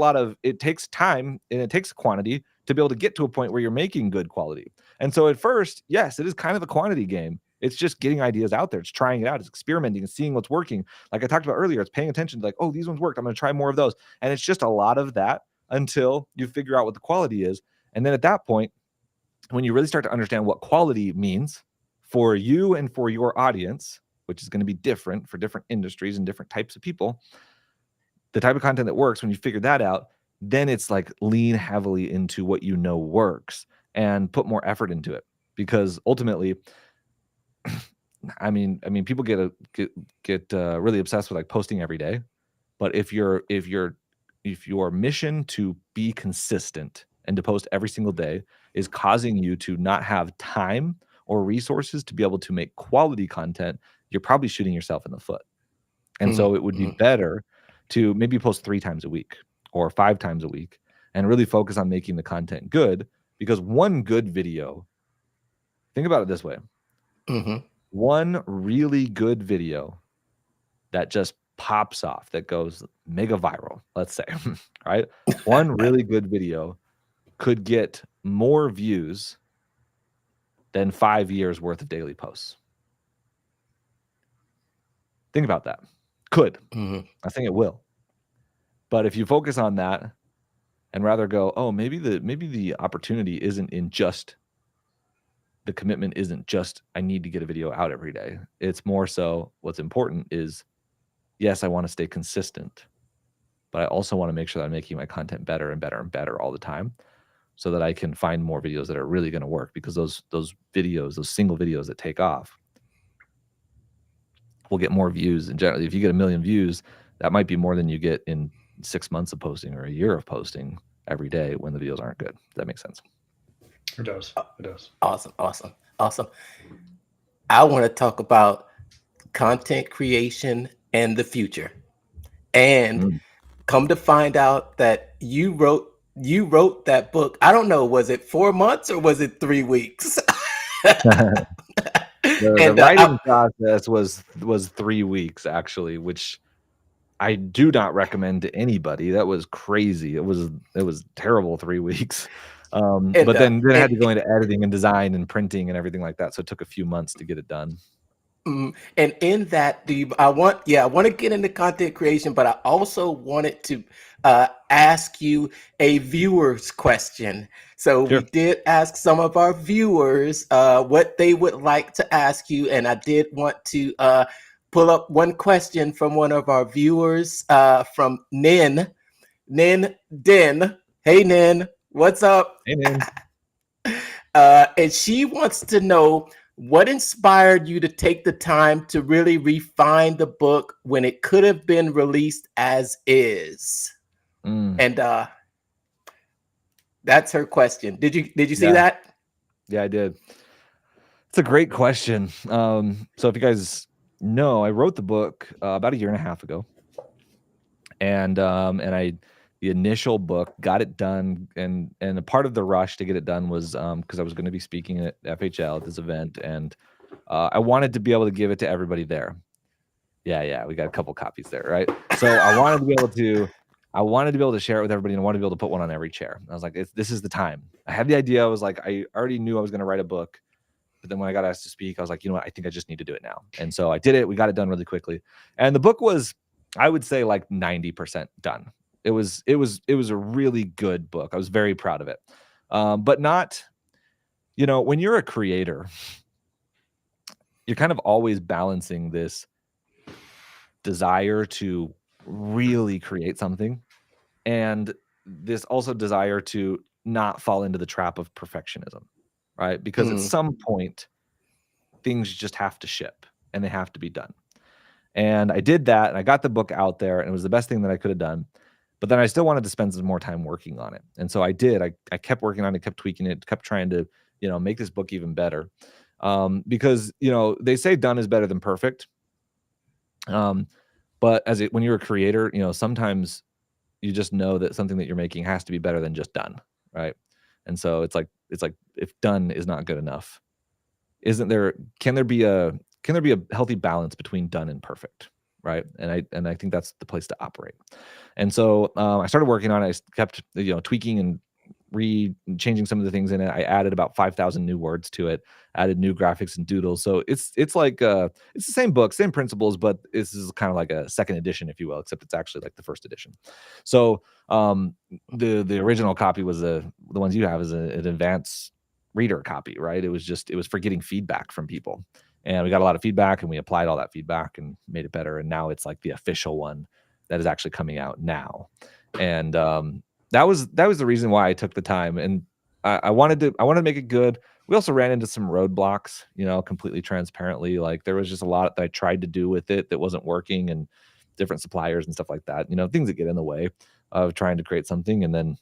time and it takes quantity to be able to get to a point where you're making good quality. And so at first, yes, it is kind of a quantity game. It's just getting ideas out there. It's trying it out. It's experimenting and seeing what's working. Like I talked about earlier, it's paying attention to like, oh, these ones worked. I'm going to try more of those. And it's just a lot of that until you figure out what the quality is. And then at that point, when you really start to understand what quality means for you and for your audience, which is going to be different for different industries and different types of people, the type of content that works, when you figure that out, then it's like lean heavily into what you know works and put more effort into it. Because ultimately, I mean, people get really obsessed with like posting every day. But if your mission to be consistent and to post every single day is causing you to not have time or resources to be able to make quality content, you're probably shooting yourself in the foot. And so it would be better to maybe post 3 times a week or 5 times a week and really focus on making the content good, because one good video, think about it this way. One really good video that just pops off, that goes mega viral, let's say, right? One really good video could get more views than 5 years worth of daily posts. Think about that. Could. I think it will. But if you focus on that and rather go, oh, maybe the opportunity isn't in just, the commitment isn't just I need to get a video out every day. It's more so what's important is, yes, I want to stay consistent, but I also want to make sure that I'm making my content better and better and better all the time, so that I can find more videos that are really going to work, because those videos, those single videos that take off, will get more views. And generally, if you get 1 million views, that might be more than you get in 6 months of posting or a year of posting every day when the videos aren't good. Does that make sense? It does. It does. Awesome. I want to talk about content creation and the future. And come to find out that you wrote that book. I don't know, was it 4 months or was it 3 weeks? The writing process was 3 weeks actually, which I do not recommend to anybody. That was crazy. It was terrible 3 weeks. But then I had to go into editing and design and printing and everything like that. So it took a few months to get it done. And in that, I want to get into content creation, but I also wanted to ask you a viewer's question. So we did ask some of our viewers what they would like to ask you, and I did want to pull up one question from one of our viewers, from Nin Den. Hey Nin, what's up? Hey Nin. And she wants to know, what inspired you to take the time to really refine the book when it could have been released as is? And that's her question. Did you see that? Yeah, I did. It's a great question. So if you guys know, I wrote the book about 1.5 years ago, and the initial book, got it done, and a part of the rush to get it done was because I was going to be speaking at FHL at this event, and I wanted to be able to give it to everybody there. Yeah, we got a couple copies there, right? So I wanted to be able to I wanted to be able to share it with everybody, and I wanted to be able to put one on every chair. I was like, this is the time. I had the idea. I was like, I already knew I was going to write a book. But then when I got asked to speak, I was like, you know what? I think I just need to do it now. And so I did it. We got it done really quickly. And the book was, I would say, like 90% done. It was a really good book. I was very proud of it. But not, when you're a creator, you're kind of always balancing this desire to really create something and this also desire to not fall into the trap of perfectionism, right? Because at some point, things just have to ship and they have to be done. And I did that, and I got the book out there, and it was the best thing that I could have done. But then I still wanted to spend some more time working on it. And so I did. I kept working on it, kept tweaking it, kept trying to, make this book even better. Because, they say done is better than perfect. But when you're a creator, sometimes you just know that something that you're making has to be better than just done, right? And so it's like if done is not good enough, can there be a healthy balance between done and perfect, right? And I think that's the place to operate. And so I started working on it. I kept tweaking and changing some of the things in it. I added about 5,000 new words to it, added new graphics and doodles. So it's like it's the same book, same principles, but this is kind of like a second edition, if you will, except it's actually like the first edition. So the original copy was the ones you have is an advanced reader copy, right? It was for getting feedback from people, and we got a lot of feedback, and we applied all that feedback and made it better. And now it's like the official one that is actually coming out now. And that was the reason why I took the time, and I wanted to make it good. We also ran into some roadblocks, completely transparently. Like there was just a lot that I tried to do with it that wasn't working, and different suppliers and stuff like that. Things that get in the way of trying to create something. And then,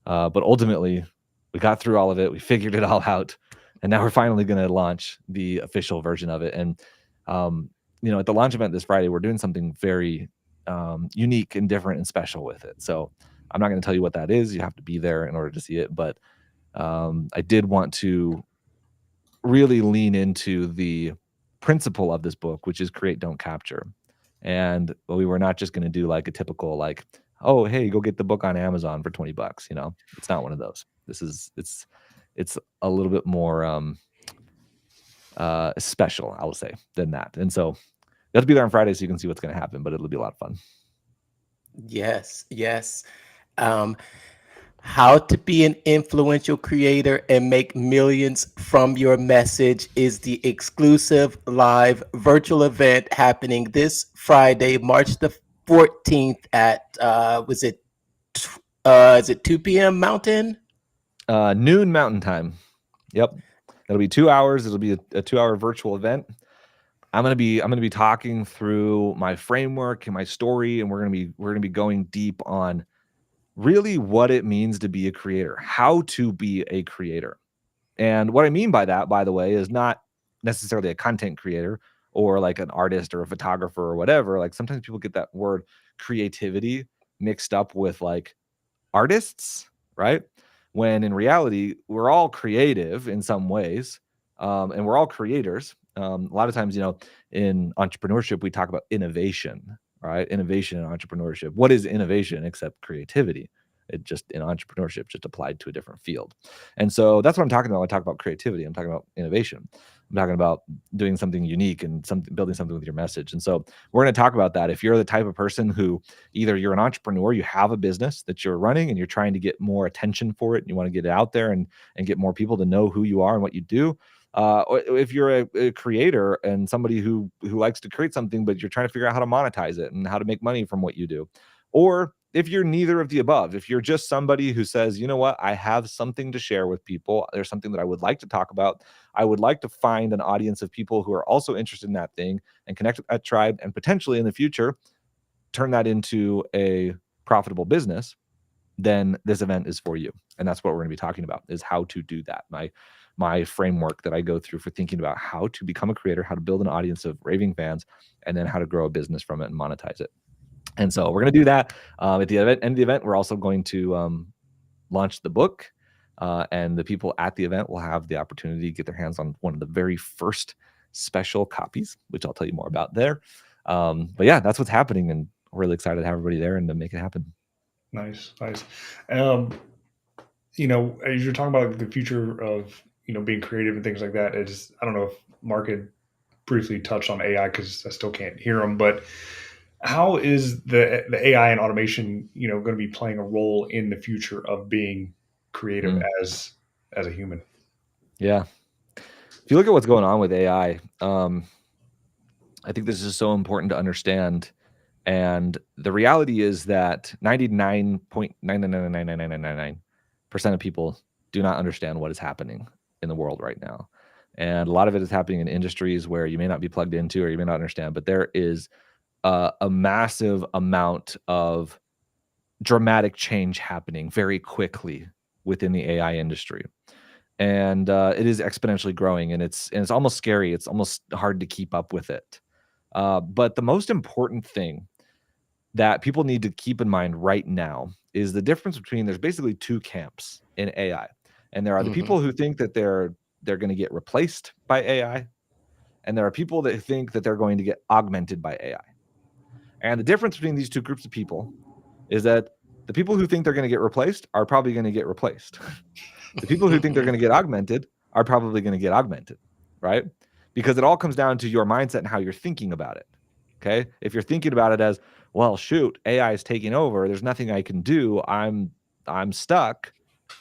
but ultimately, we got through all of it. We figured it all out, and now we're finally going to launch the official version of it. And at the launch event this Friday, we're doing something very unique and different and special with it. So I'm not going to tell you what that is. You have to be there in order to see it. But I did want to really lean into the principle of this book, which is create, don't capture. And we were not just going to do like a typical oh, hey, go get the book on Amazon for $20. It's not one of those. It's a little bit more special, I will say, than that. And so you have to be there on Friday so you can see what's going to happen, but it'll be a lot of fun. Yes. How to be an influential creator and make millions from your message is the exclusive live virtual event happening this Friday, March the 14th at is it 2 p.m. Mountain? Noon Mountain Time. Yep. It'll be 2 hours. It'll be a 2-hour virtual event. I'm gonna be talking through my framework and my story, and we're gonna be going deep on really what it means to be a creator, how to be a creator. And what I mean by that, by the way, is not necessarily a content creator or like an artist or a photographer or whatever. Like sometimes people get that word creativity mixed up with like artists, right? When in reality, we're all creative in some ways, and we're all creators. A lot of times, in entrepreneurship, we talk about innovation, right? Innovation and entrepreneurship. What is innovation except creativity? It just in entrepreneurship, just applied to a different field. And so that's what I'm talking about. When I talk about creativity, I'm talking about innovation. I'm talking about doing something unique and building something with your message. And so we're going to talk about that. If you're the type of person who either you're an entrepreneur, you have a business that you're running and you're trying to get more attention for it, and you want to get it out there and get more people to know who you are and what you do. Or if you're a creator and somebody who likes to create something, but you're trying to figure out how to monetize it and how to make money from what you do. Or if you're neither of the above, if you're just somebody who says, you know what, I have something to share with people. There's something that I would like to talk about. I would like to find an audience of people who are also interested in that thing and connect with that tribe, and potentially in the future, turn that into a profitable business, then this event is for you. And that's what we're going to be talking about, is how to do that. My framework that I go through for thinking about how to become a creator, how to build an audience of raving fans, and then how to grow a business from it and monetize it. And so we're going to do that. At the end of the event, we're also going to launch the book. And the people at the event will have the opportunity to get their hands on one of the very first special copies, which I'll tell you more about there. But yeah, that's what's happening. And we're really excited to have everybody there and to make it happen. Nice. Um, as you're talking about the future of being creative and things like that, I don't know if Mark had briefly touched on AI because I still can't hear him, but how is the AI and automation going to be playing a role in the future of being creative as a human? Yeah. If you look at what's going on with AI, I think this is so important to understand. And the reality is that 99.9999999% of people do not understand what is happening in the world right now. And a lot of it is happening in industries where you may not be plugged into or you may not understand, but there is a massive amount of dramatic change happening very quickly within the AI industry. And it is exponentially growing, and it's almost scary. It's almost hard to keep up with it. But the most important thing that people need to keep in mind right now is the difference between, there's basically two camps in AI. And there are the people who think that they're going to get replaced by AI, and there are people that think that they're going to get augmented by AI. And the difference between these two groups of people is that the people who think they're going to get replaced are probably going to get replaced. The people who think they're going to get augmented are probably going to get augmented, right? Because it all comes down to your mindset and how you're thinking about it. Okay. If you're thinking about it as, well, shoot, AI is taking over, there's nothing I can do, I'm stuck,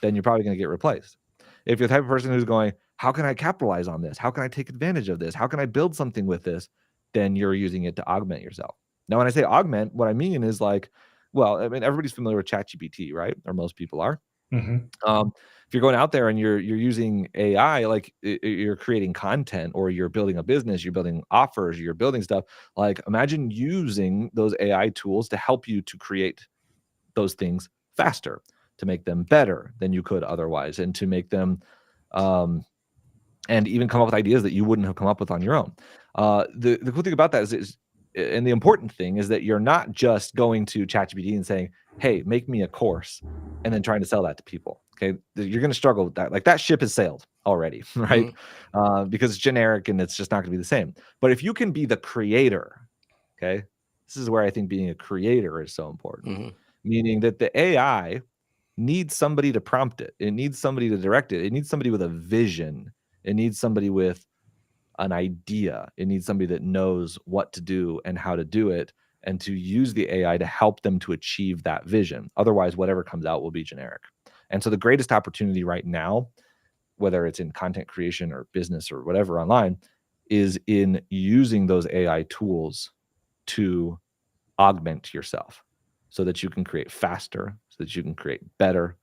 then you're probably going to get replaced. If you're the type of person who's going, how can I capitalize on this? How can I take advantage of this? How can I build something with this? Then you're using it to augment yourself. Now, when I say augment, what I mean is like, well, I mean, everybody's familiar with ChatGPT, right? Or most people are. If you're going out there and you're using AI, like you're creating content or you're building a business, you're building offers, you're building stuff, like imagine using those AI tools to help you to create those things faster, to make them better than you could otherwise, and to make them and even come up with ideas that you wouldn't have come up with on your own. The cool thing about that is and the important thing is that you're not just going to ChatGPT and saying, hey, make me a course, and then trying to sell that to people. Okay. You're going to struggle with that. Like that ship has sailed already, right? Because it's generic and it's just not going to be the same. But if you can be the creator, okay, this is where I think being a creator is so important, meaning that the AI needs somebody to prompt it. It needs somebody to direct it. It needs somebody with a vision. It needs somebody with an idea. It needs somebody that knows what to do and how to do it, and to use the AI to help them to achieve that vision. Otherwise, whatever comes out will be generic. And so the greatest opportunity right now, whether it's in content creation or business or whatever online, is in using those AI tools to augment yourself so that you can create faster, so that you can create better,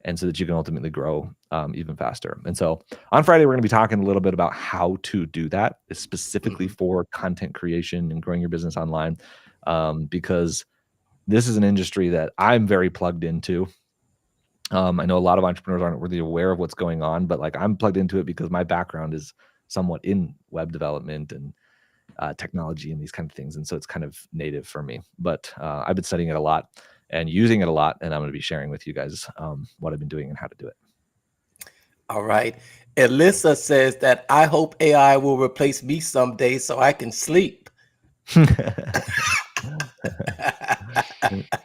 and so that you can ultimately grow even faster. And so on Friday, we're going to be talking a little bit about how to do that, specifically for content creation and growing your business online, because this is an industry that I'm very plugged into. I know a lot of entrepreneurs aren't really aware of what's going on, but like I'm plugged into it because my background is somewhat in web development and technology and these kind of things. And so it's kind of native for me, but I've been studying it a lot and using it a lot. And I'm going to be sharing with you guys what I've been doing and how to do it. All right. Alyssa says that I hope AI will replace me someday so I can sleep.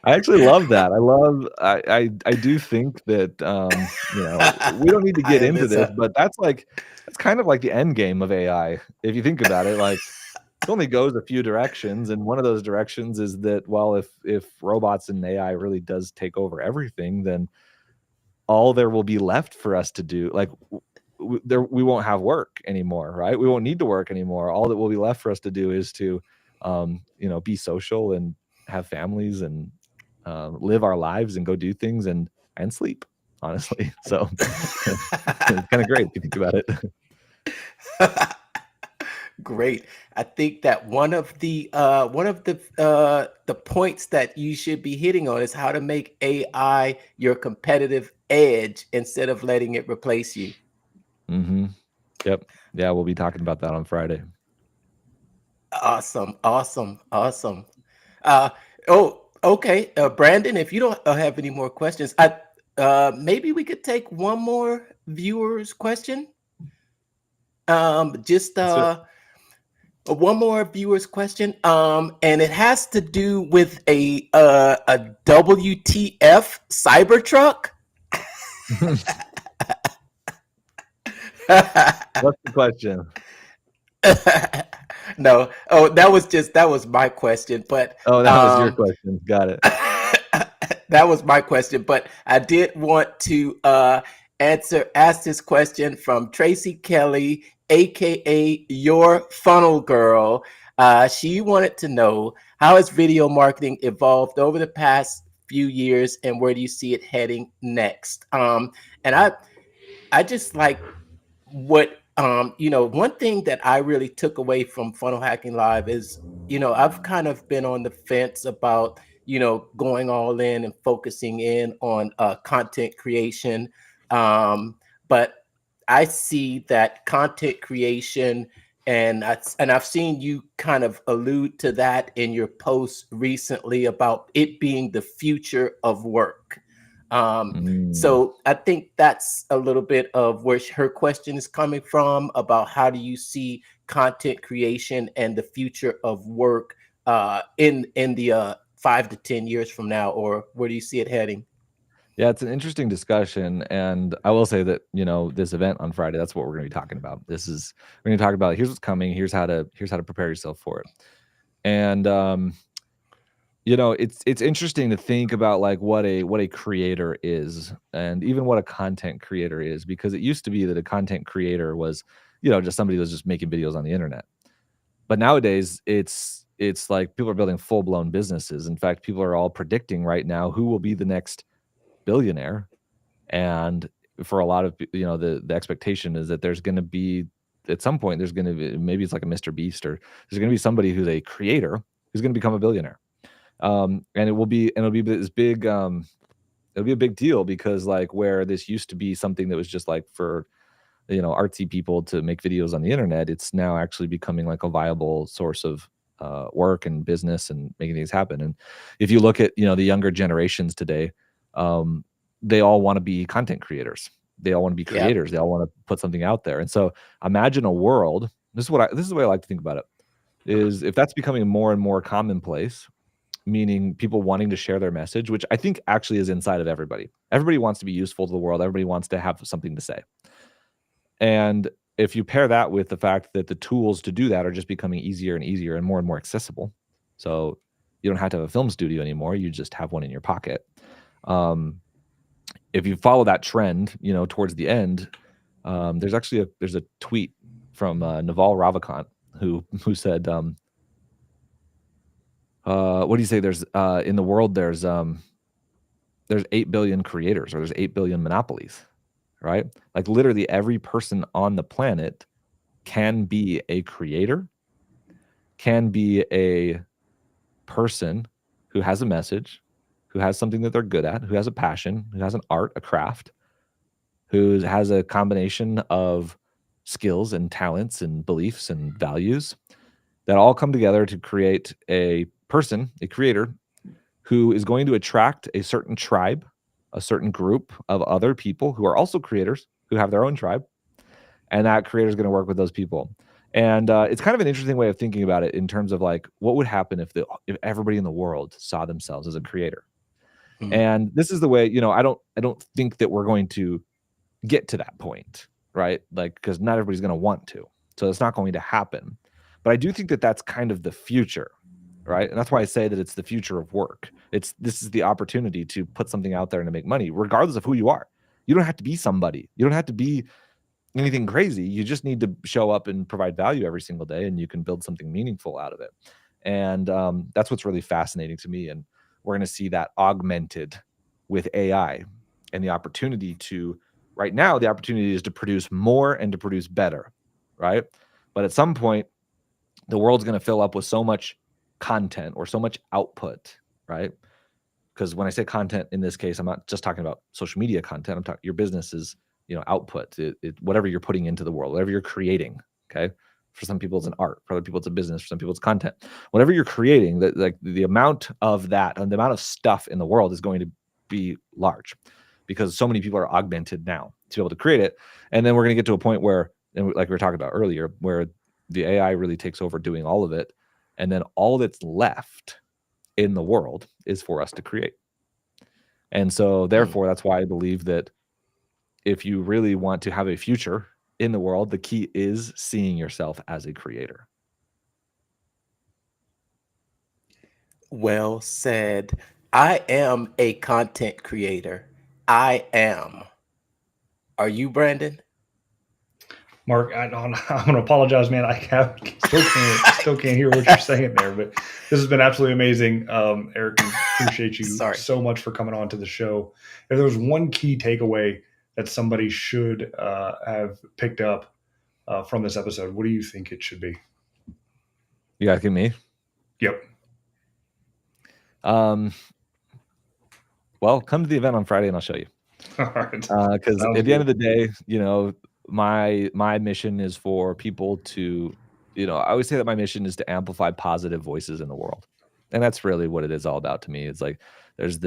I actually love that. I do think that we don't need to get into this, but that's kind of like the end game of AI. If you think about it, like it only goes a few directions, and one of those directions is that, well, if robots and AI really does take over everything, then all there will be left for us to do, like we won't have work anymore, right? We won't need to work anymore. All that will be left for us to do is to be social and have families and live our lives and go do things and sleep, honestly. So it's kind of great if you think about it. Great. I think that one of the points that you should be hitting on is how to make AI your competitive edge instead of letting it replace you. Yep. Yeah, we'll be talking about that on Friday. Awesome. Okay. Brandon, if you don't have any more questions, maybe we could take one more viewer's question. One more viewer's question, and it has to do with a WTF Cybertruck. What's the question? No, that was my question, but Oh, that was your question. Got it. that was my question, but I did want to ask this question from Tracy Kelly, aka Your Funnel Girl. She wanted to know, how has video marketing evolved over the past few years, and where do you see it heading next? And I just like what one thing that I really took away from Funnel Hacking Live is, I've kind of been on the fence about, going all in and focusing in on content creation. But I see that content creation, and I've seen you kind of allude to that in your posts recently about it being the future of work. So I think that's a little bit of where her question is coming from, about how do you see content creation and the future of work in the 5 to 10 years from now, or where do you see it heading? Yeah, it's an interesting discussion, and I will say that this event on Friday, that's what we're going to be talking about. We're going to talk about, here's what's coming, here's how to prepare yourself for it. And it's interesting to think about like what a creator is, and even what a content creator is, because it used to be that a content creator was just somebody who was just making videos on the internet. But nowadays it's like people are building full-blown businesses. In fact, people are all predicting right now who will be the next billionaire. And for a lot of the expectation is that there's going to be, at some point, there's going to be, maybe it's like a Mr. Beast, or there's going to be somebody who's a creator who's going to become a billionaire. And it'll be this big, it'll be a big deal, because like where this used to be something that was just like for artsy people to make videos on the internet, it's now actually becoming like a viable source of work and business and making things happen. And if you look at the younger generations today, they all want to be content creators. They all want to be creators. Yep. They all want to put something out there. And so imagine a world. This is the way I like to think about it. Is if that's becoming more and more commonplace, meaning people wanting to share their message, which I think actually is inside of everybody. Everybody wants to be useful to the world. Everybody wants to have something to say. And if you pair that with the fact that the tools to do that are just becoming easier and easier and more accessible, so you don't have to have a film studio anymore. You just have one in your pocket. If you follow that trend, towards the end, there's a tweet from Naval Ravikant who said, what do you say? There's in the world there's 8 billion creators, or there's 8 billion monopolies, right? Like literally every person on the planet can be a creator, can be a person who has a message, who has something that they're good at, who has a passion, who has an art, a craft, who has a combination of skills and talents and beliefs and values that all come together to create a person, a creator, who is going to attract a certain tribe, a certain group of other people who are also creators, who have their own tribe, and that creator is going to work with those people. And it's kind of an interesting way of thinking about it, in terms of like, what would happen if everybody in the world saw themselves as a creator? Mm-hmm. And this is the way, I don't think that we're going to get to that point, right? Like, because not everybody's going to want to, so it's not going to happen. But I do think that that's kind of the future, right? And that's why I say that it's the future of work. This is the opportunity to put something out there and to make money, regardless of who you are. You don't have to be somebody. You don't have to be anything crazy. You just need to show up and provide value every single day, and you can build something meaningful out of it. And that's what's really fascinating to me. And we're going to see that augmented with AI, and the opportunity to, right now, the opportunity is to produce more and to produce better, right? But at some point, the world's going to fill up with so much content, or so much output, right? Because when I say content in this case, I'm not just talking about social media content. I'm talking your business is, output, whatever you're putting into the world, whatever you're creating. Okay. For some people it's an art, for other people it's a business, for some people it's content. Whatever you're creating, the amount of that and the amount of stuff in the world is going to be large, because so many people are augmented now to be able to create it. And then we're going to get to a point where, and like we were talking about earlier, where the AI really takes over doing all of it. And then all that's left in the world is for us to create. And so therefore, that's why I believe that if you really want to have a future in the world, the key is seeing yourself as a creator. Well said. I am a content creator. I am. Are you, Brandon? Mark, I'm going to apologize, man. I still can't hear what you're saying there, but this has been absolutely amazing. Eric, we appreciate you so much for coming on to the show. If there was one key takeaway that somebody should have picked up from this episode, what do you think it should be? You asking me? Yep. Well, come to the event on Friday and I'll show you. All right. Because at the end of the day, you know, my mission is for people to, you know, I always say that my mission is to amplify positive voices in the world. And that's really what it is all about to me. It's like there's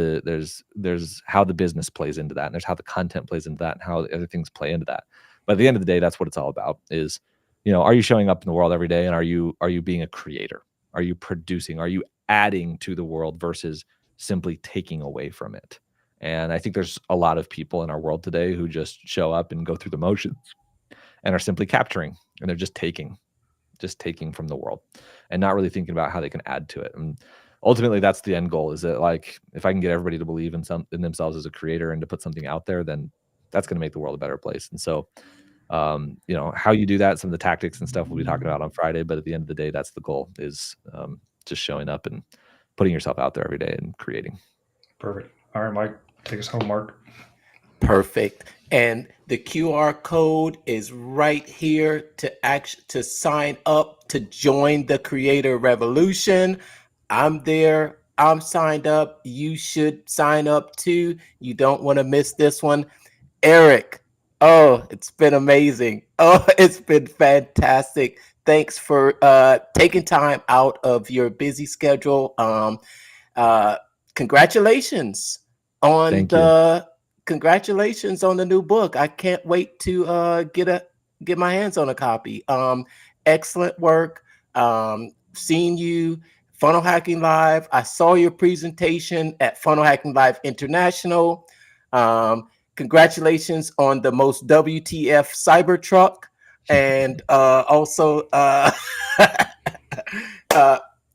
how the business plays into that, and there's how the content plays into that, and how the other things play into that. But at the end of the day, that's what it's all about is, you know, are you showing up in the world every day, and are you being a creator? Are you producing? Are you adding to the world versus simply taking away from it? And I think there's a lot of people in our world today who just show up and go through the motions and are simply capturing, and they're just taking from the world and not really thinking about how they can add to it. And ultimately that's the end goal, is that, like, if I can get everybody to believe in themselves as a creator and to put something out there, then that's going to make the world a better place. And so, you know, how you do that, some of the tactics and stuff we'll be talking about on Friday, but at the end of the day, that's the goal, is just showing up and putting yourself out there every day and creating. Perfect. All right, Mike, take us home, Mark. Perfect. And the QR code is right here to sign up to join the Creator Revolution. I'm there. I'm signed up. You should sign up too. You don't want to miss this one. Eric, oh, it's been amazing. Oh, it's been fantastic. Thanks for taking time out of your busy schedule. Congratulations on congratulations on the new book. I can't wait to get my hands on a copy. Excellent work. Seeing you Funnel Hacking Live. I saw your presentation at Funnel Hacking Live International. Congratulations on the most WTF Cybertruck, and also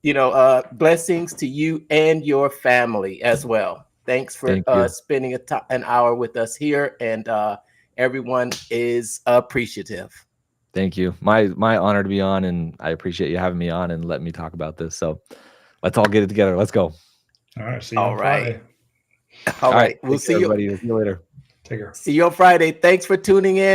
you know, blessings to you and your family as well. Thanks for spending an hour with us here, and everyone is appreciative. Thank you. My honor to be on, and I appreciate you having me on and letting me talk about this. So let's all get it together. Let's go. All right. See you on Friday. All right. We'll see you. We'll see you later. Take care. See you on Friday. Thanks for tuning in.